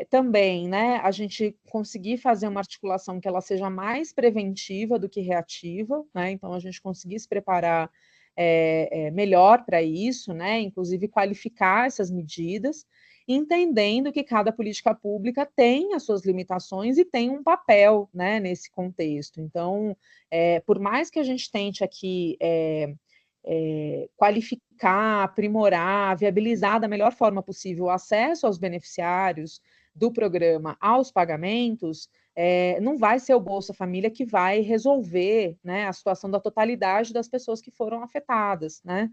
Também, né, a gente conseguir fazer uma articulação que ela seja mais preventiva do que reativa, né? Então, a gente conseguir se preparar melhor para isso, né? Inclusive qualificar essas medidas, entendendo que cada política pública tem as suas limitações e tem um papel, né, nesse contexto. Então, por mais que a gente tente aqui qualificar, aprimorar, viabilizar da melhor forma possível o acesso aos beneficiários do programa aos pagamentos, não vai ser o Bolsa Família que vai resolver, né, a situação da totalidade das pessoas que foram afetadas, né,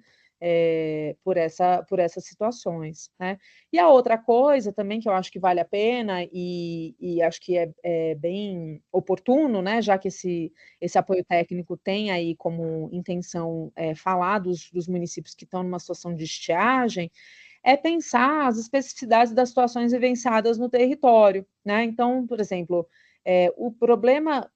por essas situações, né. E a outra coisa também que eu acho que vale a pena e acho que é bem oportuno, né, já que esse apoio técnico tem aí como intenção falar dos municípios que estão numa situação de estiagem, é pensar as especificidades das situações vivenciadas no território, né? Então, por exemplo, o problema,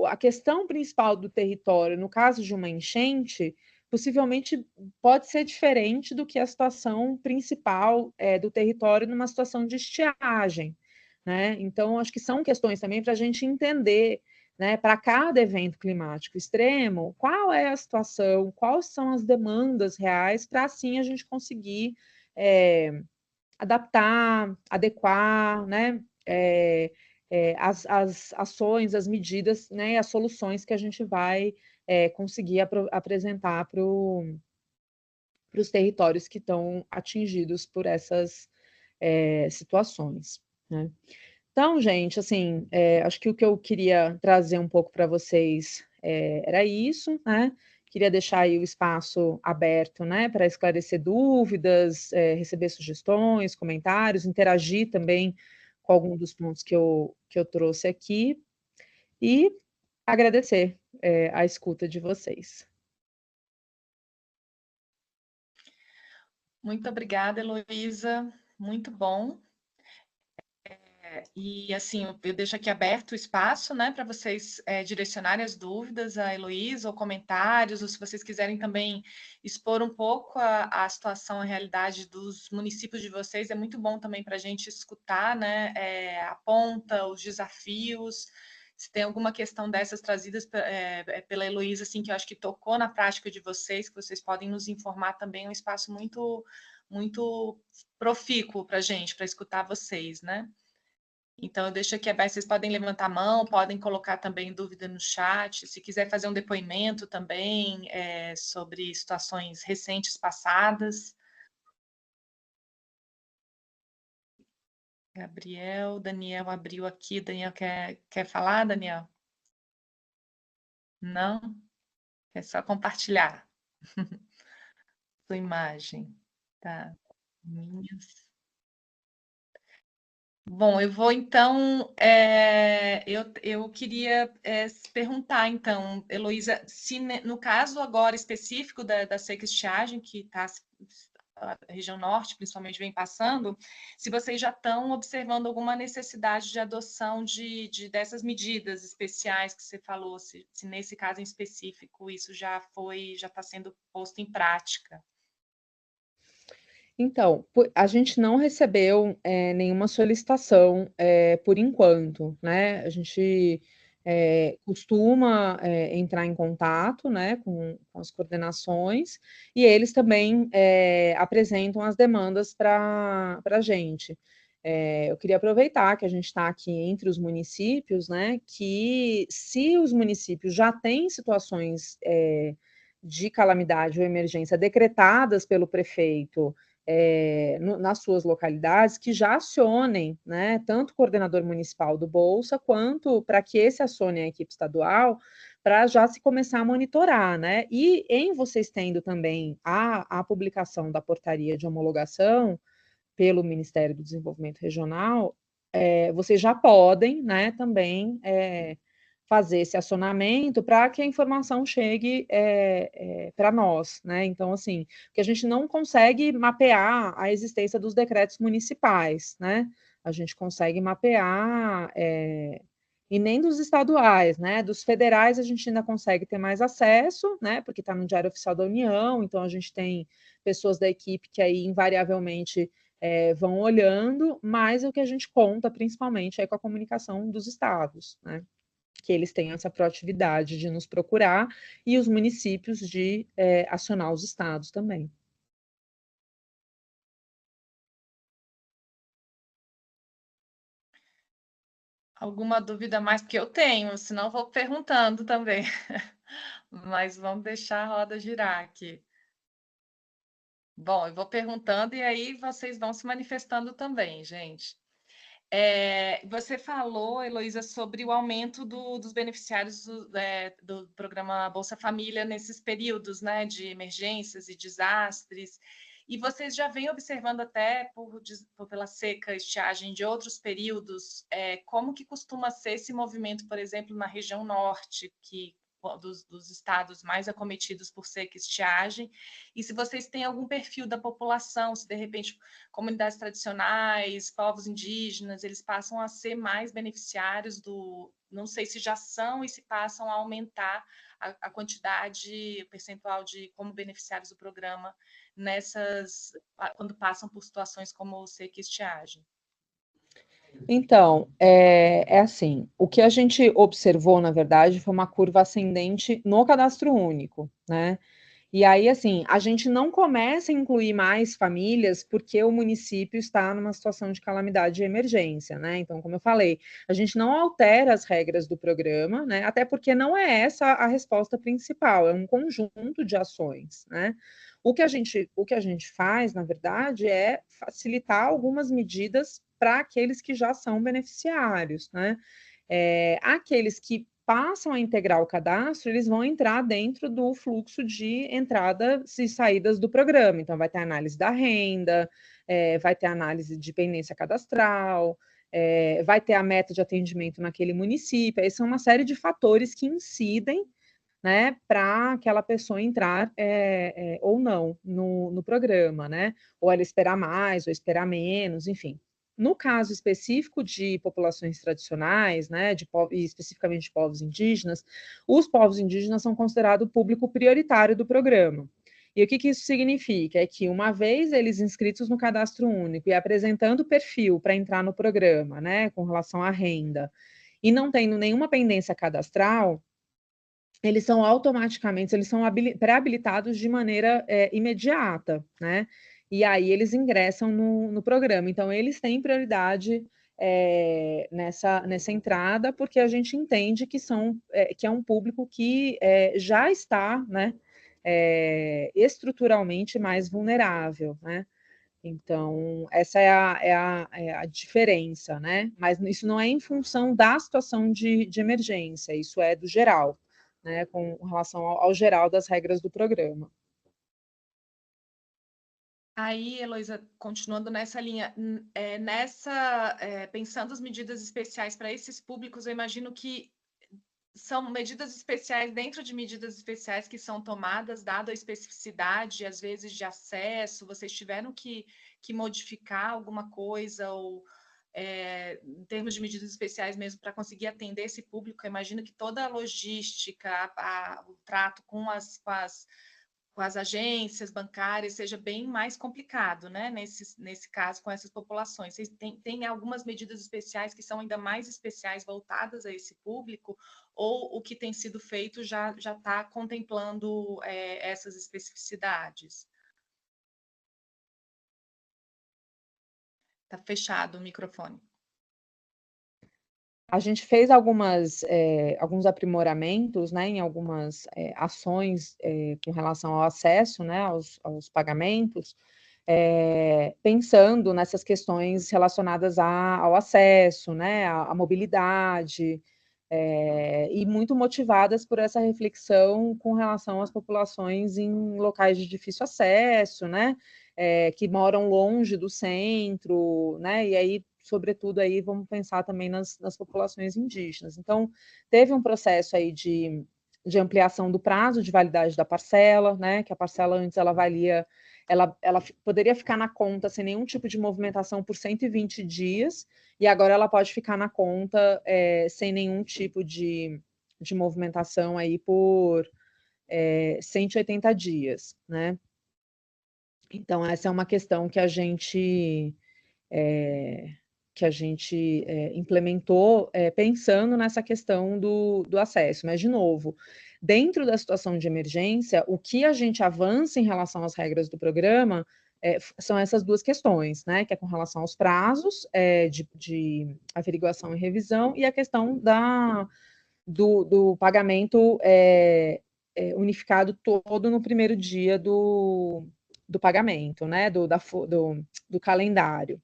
a questão principal do território, no caso de uma enchente, possivelmente pode ser diferente do que a situação principal do território numa situação de estiagem, né? Então, acho que são questões também para a gente entender, né, para cada evento climático extremo, qual é a situação, quais são as demandas reais, para assim a gente conseguir adaptar, adequar, né, as ações, as medidas, né, as soluções que a gente vai conseguir apresentar para os territórios que estão atingidos por essas situações, né? Então, gente, assim, acho que o que eu queria trazer um pouco para vocês era isso, né? Queria deixar aí o espaço aberto, né, para esclarecer dúvidas, receber sugestões, comentários, interagir também com algum dos pontos que eu trouxe aqui e agradecer a escuta de vocês. Muito obrigada, Heloísa. Muito bom. E assim, eu deixo aqui aberto o espaço, né, para vocês direcionarem as dúvidas à Heloísa, ou comentários, ou se vocês quiserem também expor um pouco a situação, a realidade dos municípios de vocês, é muito bom também para a gente escutar, né, a ponta, os desafios. Se tem alguma questão dessas trazidas pela Heloísa, assim, que eu acho que tocou na prática de vocês, que vocês podem nos informar também, é um espaço muito, muito profícuo para a gente, para escutar vocês, né? Então, eu deixo aqui aberto, vocês podem levantar a mão, podem colocar também dúvida no chat, se quiser fazer um depoimento também sobre situações recentes passadas. Gabriel, Daniel abriu aqui. Daniel, quer falar, Daniel? Não? É só compartilhar sua imagem. Tá. Minhas. Bom, eu vou então. Eu queria perguntar, então, Heloísa, se no caso agora específico da seca estiagem, que está a região norte, principalmente, vem passando, se vocês já estão observando alguma necessidade de adoção dessas medidas especiais que você falou, se nesse caso em específico isso já está sendo posto em prática. Então, a gente não recebeu nenhuma solicitação por enquanto, né? A gente costuma entrar em contato, né, com as coordenações e eles também apresentam as demandas para a gente. Eu queria aproveitar que a gente está aqui entre os municípios, né, que se os municípios já têm situações de calamidade ou emergência decretadas pelo prefeito nas suas localidades, que já acionem, né, tanto o coordenador municipal do Bolsa, quanto para que esse acione a equipe estadual, para já se começar a monitorar, né? E em vocês tendo também a publicação da portaria de homologação pelo Ministério do Desenvolvimento Regional, vocês já podem, né, também fazer esse acionamento para que a informação chegue para nós, né? Então, assim, que a gente não consegue mapear a existência dos decretos municipais, né? A gente consegue mapear e nem dos estaduais, né? Dos federais a gente ainda consegue ter mais acesso, né? Porque está no Diário Oficial da União, então a gente tem pessoas da equipe que aí invariavelmente vão olhando, mas o que a gente conta principalmente é com a comunicação dos estados, né? Que eles tenham essa proatividade de nos procurar e os municípios de acionar os estados também. Alguma dúvida mais? Porque eu tenho, senão vou perguntando também. Mas vamos deixar a roda girar aqui. Bom, eu vou perguntando e aí vocês vão se manifestando também, gente. Você falou, Heloísa, sobre o aumento dos beneficiários do programa Bolsa Família nesses períodos, né, de emergências e desastres. E vocês já vêm observando até pela seca, estiagem de outros períodos, como que costuma ser esse movimento, por exemplo, na região norte, dos estados mais acometidos por seca e estiagem, e se vocês têm algum perfil da população, se de repente comunidades tradicionais, povos indígenas, eles passam a ser mais beneficiários não sei se já são e se passam a aumentar a quantidade, o percentual de como beneficiários do programa quando passam por situações como seca e estiagem. Então, assim, o que a gente observou, na verdade, foi uma curva ascendente no cadastro único, né? E aí, assim, a gente não começa a incluir mais famílias porque o município está numa situação de calamidade e emergência, né? Então, como eu falei, a gente não altera as regras do programa, né? Até porque não é essa a resposta principal, é um conjunto de ações, né? O que a gente faz, na verdade, é facilitar algumas medidas para aqueles que já são beneficiários, né? Aqueles que passam a integrar o cadastro, eles vão entrar dentro do fluxo de entradas e saídas do programa. Então, vai ter análise da renda, vai ter análise de dependência cadastral, vai ter a meta de atendimento naquele município. Aí são uma série de fatores que incidem, né, para aquela pessoa entrar ou não no programa, né? Ou ela esperar mais, ou esperar menos, enfim. No caso específico de populações tradicionais, né, e especificamente de povos indígenas, os povos indígenas são considerados público prioritário do programa. E o que isso significa? É que uma vez eles inscritos no cadastro único e apresentando o perfil para entrar no programa, né, com relação à renda, e não tendo nenhuma pendência cadastral, eles são automaticamente, eles são pré-habilitados de maneira imediata, né? E aí eles ingressam no programa. Então, eles têm prioridade nessa entrada, porque a gente entende que é um público que já está, né, estruturalmente mais vulnerável, né? Então, essa é a diferença, né? Mas isso não é em função da situação de emergência, isso é do geral, né? Com relação ao geral das regras do programa. Aí, Heloísa, continuando nessa linha, pensando as medidas especiais para esses públicos, eu imagino que são medidas especiais dentro de medidas especiais que são tomadas, dada a especificidade, às vezes, de acesso, vocês tiveram que modificar alguma coisa, ou em termos de medidas especiais mesmo, para conseguir atender esse público. Eu imagino que toda a logística, o trato com as agências bancárias seja bem mais complicado, né? Nesse caso, com essas populações. Vocês têm algumas medidas especiais que são ainda mais especiais, voltadas a esse público, ou o que tem sido feito já está contemplando essas especificidades? Está fechado o microfone. A gente fez alguns aprimoramentos, né, em algumas ações com relação ao acesso, né, aos pagamentos, pensando nessas questões relacionadas ao acesso, né, à mobilidade, e muito motivadas por essa reflexão com relação às populações em locais de difícil acesso, né, que moram longe do centro, né, e aí, sobretudo, aí vamos pensar também nas populações indígenas. Então, teve um processo aí de ampliação do prazo de validade da parcela, né, que a parcela antes ela valia, ela poderia ficar na conta sem nenhum tipo de movimentação por 120 dias, e agora ela pode ficar na conta sem nenhum tipo de movimentação aí por 180 dias, né? Então, essa é uma questão que a gente implementou pensando nessa questão do acesso. Mas, de novo, dentro da situação de emergência, o que a gente avança em relação às regras do programa são essas duas questões, né? Que é com relação aos prazos de averiguação e revisão, e a questão do pagamento unificado todo no primeiro dia do pagamento, né? Do calendário.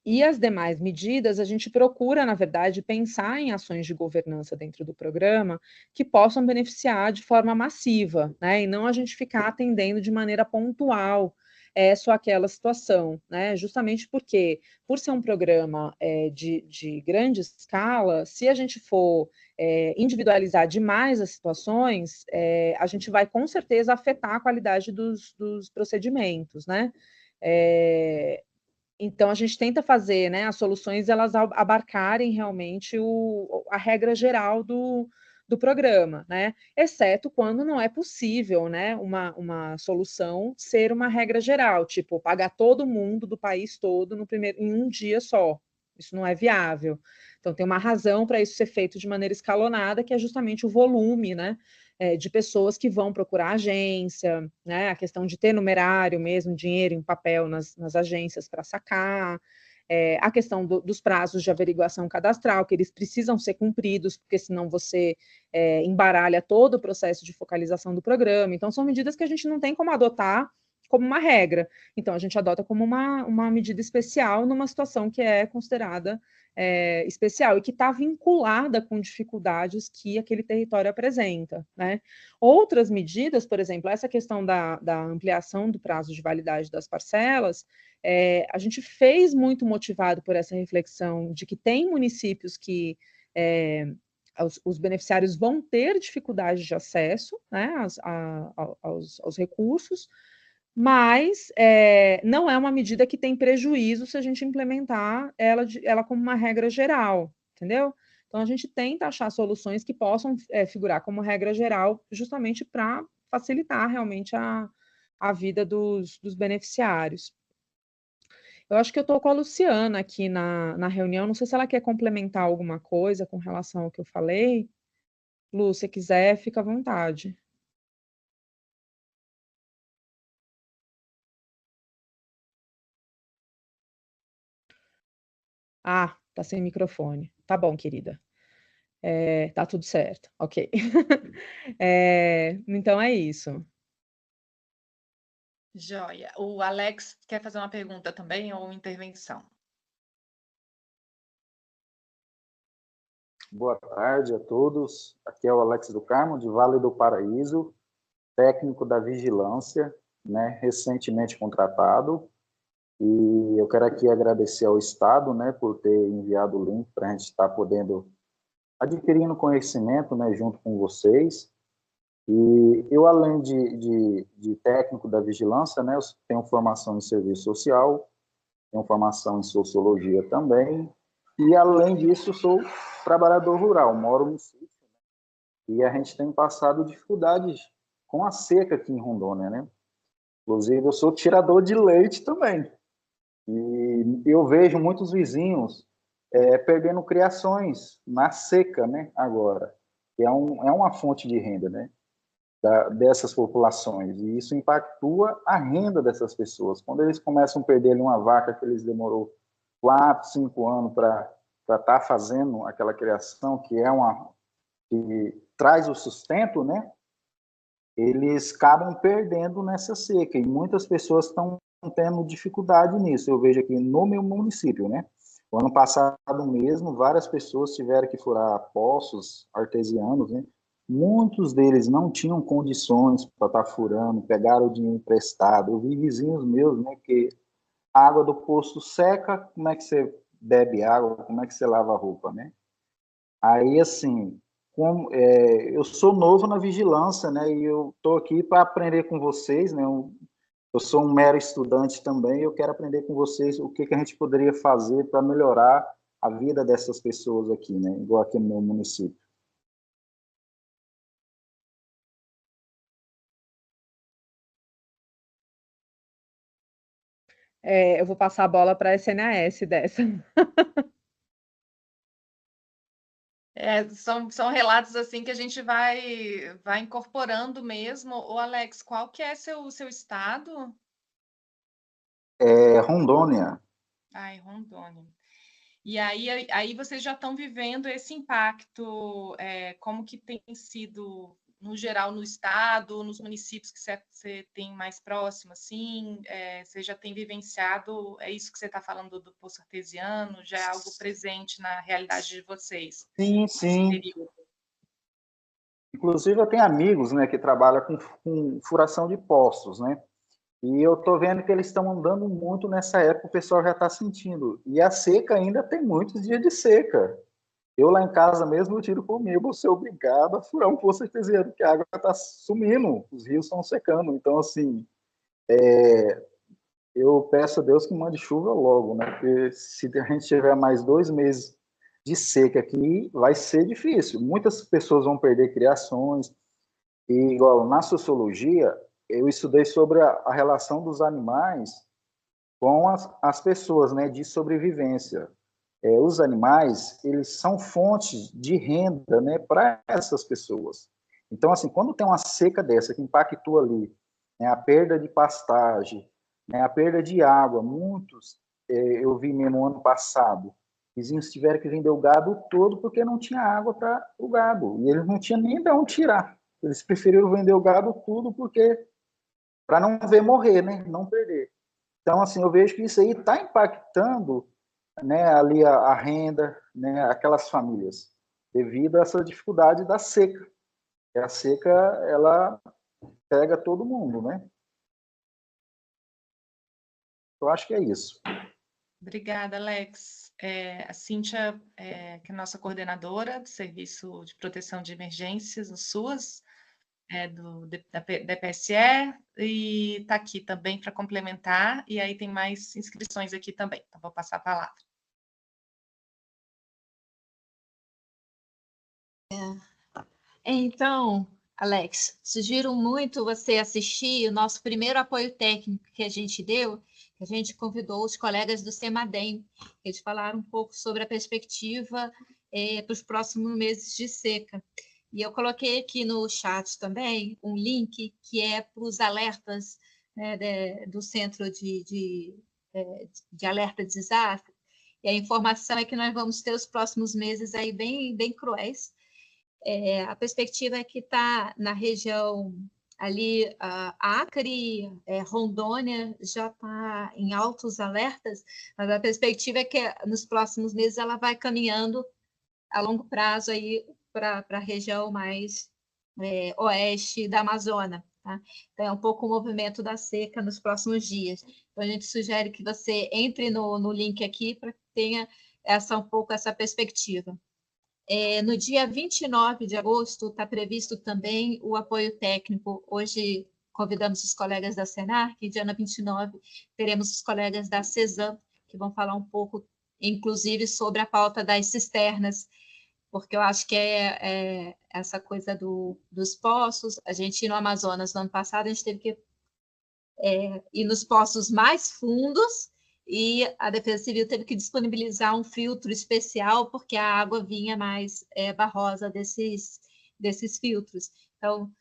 E as demais medidas, a gente procura, na verdade, pensar em ações de governança dentro do programa que possam beneficiar de forma massiva, né? E não a gente ficar atendendo de maneira pontual só aquela situação, né? Justamente porque, por ser um programa de grande escala, se a gente for individualizar demais as situações, a gente vai com certeza afetar a qualidade dos procedimentos, né? Então, a gente tenta fazer, né, as soluções elas abarcarem realmente a regra geral do programa, né? Exceto quando não é possível, né, uma solução ser uma regra geral, tipo, pagar todo mundo do país todo em um dia só. Isso não é viável. Então, tem uma razão para isso ser feito de maneira escalonada, que é justamente o volume, né? De pessoas que vão procurar agência, né? A questão de ter numerário mesmo, dinheiro em papel nas agências para sacar, a questão dos prazos de averiguação cadastral, que eles precisam ser cumpridos, porque senão você embaralha todo o processo de focalização do programa. Então, são medidas que a gente não tem como adotar como uma regra. Então, a gente adota como uma medida especial numa situação que é considerada especial e que está vinculada com dificuldades que aquele território apresenta, né? Outras medidas, por exemplo, essa questão da ampliação do prazo de validade das parcelas, a gente fez muito motivado por essa reflexão de que tem municípios que os beneficiários vão ter dificuldade de acesso, né, aos recursos, mas não é uma medida que tem prejuízo se a gente implementar ela como uma regra geral, entendeu? Então, a gente tenta achar soluções que possam figurar como regra geral, justamente para facilitar realmente a vida dos beneficiários. Eu acho que eu estou com a Luciana aqui na reunião, não sei se ela quer complementar alguma coisa com relação ao que eu falei. Lu, se quiser, fica à vontade. Ah, tá sem microfone. Tá bom, querida. Tá tudo certo. Ok. Então é isso. Joia. O Alex quer fazer uma pergunta também ou intervenção? Boa tarde a todos. Aqui é o Alex do Carmo, de Vale do Paraíso, técnico da vigilância, né, recentemente contratado. E eu quero aqui agradecer ao Estado, né, por ter enviado o link para a gente estar podendo adquirindo conhecimento, né, junto com vocês. E eu, além de técnico da vigilância, né, eu tenho formação em serviço social, tenho formação em sociologia também, e, além disso, sou trabalhador rural, moro no sítio, e a gente tem passado dificuldades com a seca aqui em Rondônia, né? Inclusive, eu sou tirador de leite também, e eu vejo muitos vizinhos perdendo criações na seca, né, agora, que é uma fonte de renda, né, dessas populações, e isso impactua a renda dessas pessoas. Quando eles começam a perder ali uma vaca que eles demorou 4, 5 anos para estar fazendo aquela criação, que traz o sustento, né, eles acabam perdendo nessa seca, e muitas pessoas estão tendo dificuldade nisso. Eu vejo aqui no meu município, né, o ano passado mesmo, várias pessoas tiveram que furar poços artesianos, né, muitos deles não tinham condições para estar furando, pegaram o dinheiro emprestado. Eu vi vizinhos meus, né, que a água do poço seca, como é que você bebe água, como é que você lava a roupa, né? Aí, assim, eu sou novo na vigilância, né, e eu estou aqui para aprender com vocês, né, eu sou um mero estudante também, eu quero aprender com vocês o que a gente poderia fazer para melhorar a vida dessas pessoas aqui, né, igual aqui no meu município. Eu vou passar a bola para a SNS dessa. São relatos assim que a gente vai incorporando mesmo. O Alex, qual que é seu estado? Rondônia. Ai, Rondônia. E aí vocês já estão vivendo esse impacto, como que tem sido, no geral, no estado, nos municípios que você tem mais próximo, assim, você já tem vivenciado, é isso que você está falando do poço artesiano, já é algo presente na realidade de vocês, Sim, nesse sim. período. Inclusive, eu tenho amigos, né, que trabalham com furação de poços, né? E eu tô vendo que eles estão andando muito nessa época, o pessoal já está sentindo. E a seca ainda tem muitos dias de seca. Eu lá em casa mesmo, eu tiro por mim, eu vou ser obrigado a furar um poço artesiano, porque a água está sumindo, os rios estão secando. Então, assim, eu peço a Deus que mande chuva logo, né? Porque se a gente tiver mais 2 meses de seca aqui, vai ser difícil. Muitas pessoas vão perder criações. E, igual, na sociologia, eu estudei sobre a relação dos animais com as pessoas, né, de sobrevivência. Os animais, eles são fontes de renda, né, para essas pessoas. Então, assim, quando tem uma seca dessa que impactou ali, né, a perda de pastagem, né, a perda de água, muitos, eu vi mesmo ano passado, vizinhos tiveram que vender o gado todo porque não tinha água para o gado, e eles não tinham nem de onde tirar. Eles preferiram vender o gado tudo porque para não ver morrer, né, não perder. Então, assim, eu vejo que isso aí está impactando, né, ali a renda, né, aquelas famílias, devido a essa dificuldade da seca. E a seca, ela pega todo mundo, né? Eu acho que é isso. Obrigada, Alex. A Cíntia, que é a nossa coordenadora do Serviço de Proteção de Emergências, o SUAS, da PSE, e está aqui também para complementar, e aí tem mais inscrições aqui também, então vou passar a palavra. Então, Alex, sugiro muito você assistir o nosso primeiro apoio técnico que a gente deu, que a gente convidou os colegas do CEMADEM, eles falaram um pouco sobre a perspectiva para os próximos meses de seca. E eu coloquei aqui no chat também um link que é para os alertas, né, do Centro de Alerta de Desastre. E a informação é que nós vamos ter os próximos meses aí bem cruéis. A perspectiva é que está na região ali, Acre, Rondônia, já está em altos alertas, mas a perspectiva é que nos próximos meses ela vai caminhando a longo prazo aí para a região mais oeste da Amazônia. Tá? Então, é um pouco o movimento da seca nos próximos dias. Então, a gente sugere que você entre no link aqui para que tenha um pouco essa perspectiva. No dia 29 de agosto está previsto também o apoio técnico. Hoje convidamos os colegas da Senar, que dia 29 teremos os colegas da CESAM, que vão falar um pouco, inclusive, sobre a pauta das cisternas, porque eu acho que essa coisa dos poços. A gente, no Amazonas, no ano passado, a gente teve que ir nos poços mais fundos, e a Defesa Civil teve que disponibilizar um filtro especial, porque a água vinha mais barrosa desses filtros. Então,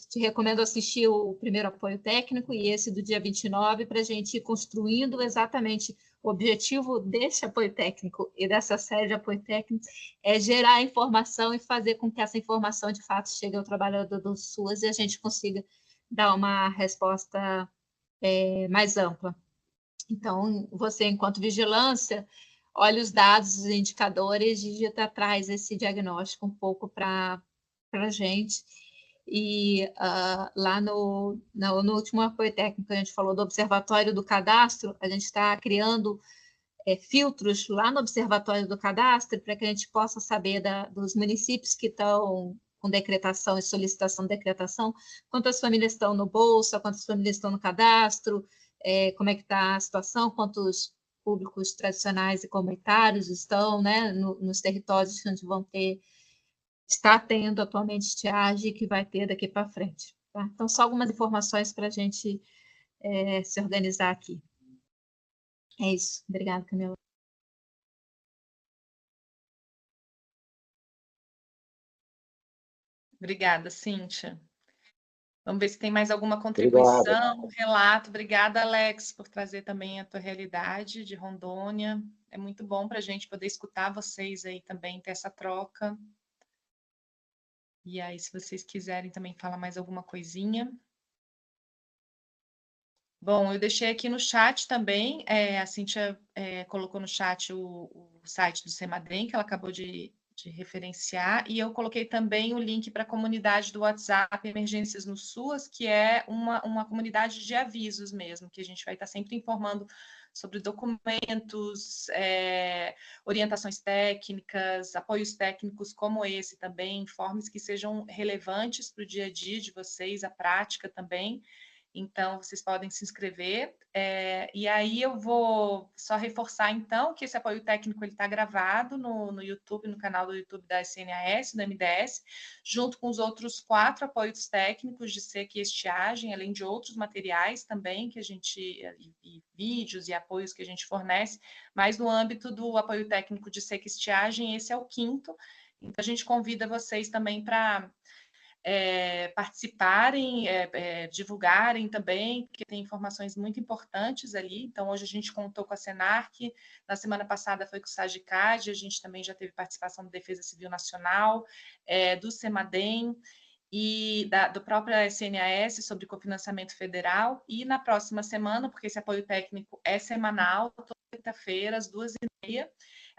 te recomendo assistir o primeiro apoio técnico e esse do dia 29, para a gente ir construindo exatamente o objetivo desse apoio técnico e dessa série de apoio técnico é gerar informação e fazer com que essa informação, de fato, chegue ao trabalhador do SUAS e a gente consiga dar uma resposta mais ampla. Então, você, enquanto vigilância, olha os dados, os indicadores, digita atrás esse diagnóstico um pouco para a gente. E lá no último apoio técnico, a gente falou do Observatório do Cadastro, a gente está criando filtros lá no Observatório do Cadastro para que a gente possa saber dos municípios que estão com decretação e solicitação de decretação, quantas famílias estão no Bolsa, quantas famílias estão no cadastro, como é que está a situação, quantos públicos tradicionais e comunitários estão, né, nos territórios onde está tendo atualmente estiagem, que vai ter daqui para frente. Tá? Então, só algumas informações para a gente se organizar aqui. É isso. Obrigada, Camila. Obrigada, Cíntia. Vamos ver se tem mais alguma contribuição, relato. Obrigada, Alex, por trazer também a tua realidade de Rondônia. É muito bom para a gente poder escutar vocês aí também, ter essa troca. E aí, se vocês quiserem também falar mais alguma coisinha. Bom, eu deixei aqui no chat também, a Cíntia colocou no chat o site do Semadem, que ela acabou de referenciar, e eu coloquei também o link para a comunidade do WhatsApp Emergências no SUAS, que é uma comunidade de avisos mesmo, que a gente vai estar sempre informando sobre documentos, orientações técnicas, apoios técnicos como esse também, informes que sejam relevantes para o dia a dia de vocês, a prática também. Então, vocês podem se inscrever. E aí eu vou só reforçar, então, que esse apoio técnico está gravado no YouTube, no canal do YouTube da SNAS, do MDS, junto com os outros 4 apoios técnicos de seca e estiagem, além de outros materiais também que a gente, e vídeos e apoios que a gente fornece, mas no âmbito do apoio técnico de seca e estiagem, esse é o 5º. Então, a gente convida vocês também para participarem, divulgarem também, porque tem informações muito importantes ali. Então, hoje a gente contou com a Senarc, na semana passada foi com o SAGICAD, a gente também já teve participação da Defesa Civil Nacional, do Semadem, e do próprio SNAS sobre cofinanciamento federal, e na próxima semana, porque esse apoio técnico é semanal, toda quinta-feira, às 2h30,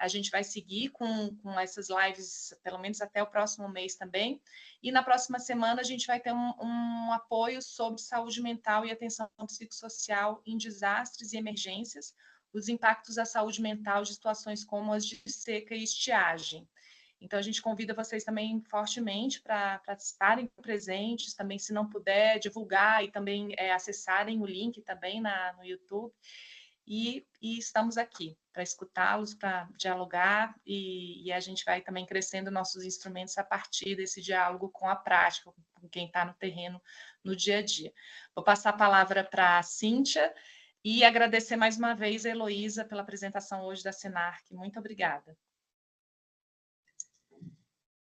a gente vai seguir com essas lives, pelo menos até o próximo mês também, e na próxima semana a gente vai ter um apoio sobre saúde mental e atenção psicossocial em desastres e emergências, os impactos à saúde mental de situações como as de seca e estiagem. Então, a gente convida vocês também fortemente para estarem presentes, também, se não puder, divulgar e também acessarem o link também no YouTube. E estamos aqui para escutá-los, para dialogar, e a gente vai também crescendo nossos instrumentos a partir desse diálogo com a prática, com quem está no terreno no dia a dia. Vou passar a palavra para a Cíntia e agradecer mais uma vez a Heloísa pela apresentação hoje da Senarc. Muito obrigada.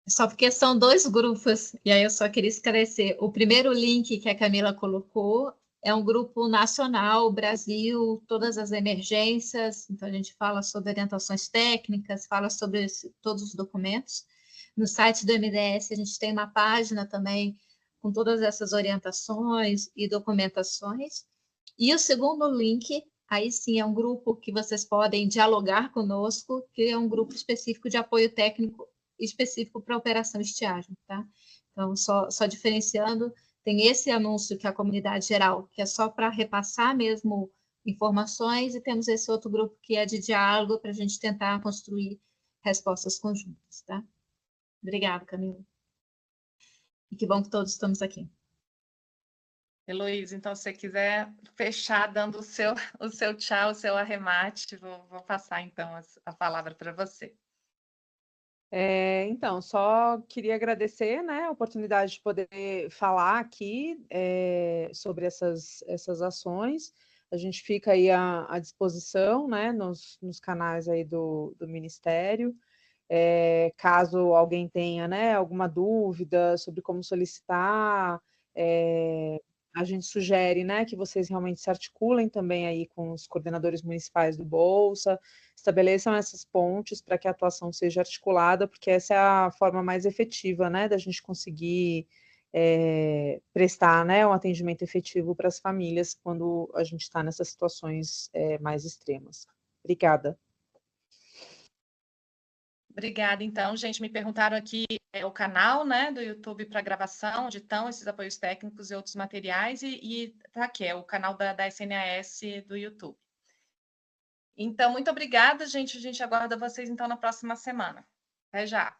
Só porque são 2 grupos, e aí eu só queria esclarecer. O primeiro link que a Camila colocou É um grupo nacional, Brasil, todas as emergências, então a gente fala sobre orientações técnicas, fala sobre todos os documentos. No site do MDS a gente tem uma página também com todas essas orientações e documentações. E o segundo link, aí sim, é um grupo que vocês podem dialogar conosco, que é um grupo específico de apoio técnico específico para a operação estiagem, tá? Então, só diferenciando, tem esse anúncio que é a comunidade geral, que é só para repassar mesmo informações, e temos esse outro grupo que é de diálogo para a gente tentar construir respostas conjuntas, tá? Obrigada, Camila. E que bom que todos estamos aqui. Heloísa, então, se você quiser fechar dando o seu tchau, o seu arremate, vou passar, então, a palavra para você. Então, só queria agradecer, né, a oportunidade de poder falar aqui sobre essas ações. A gente fica aí à disposição, né, nos canais aí do Ministério. Caso alguém tenha, né, alguma dúvida sobre como solicitar, a gente sugere, né, que vocês realmente se articulem também aí com os coordenadores municipais do Bolsa, estabeleçam essas pontes para que a atuação seja articulada, porque essa é a forma mais efetiva, né, da gente conseguir prestar, né, um atendimento efetivo para as famílias quando a gente está nessas situações mais extremas. Obrigada. Obrigada, então, gente, me perguntaram aqui o canal, né, do YouTube para gravação, onde estão esses apoios técnicos e outros materiais, e tá aqui, é o canal da SNAS do YouTube. Então, muito obrigada, gente, a gente aguarda vocês, então, na próxima semana. Até já!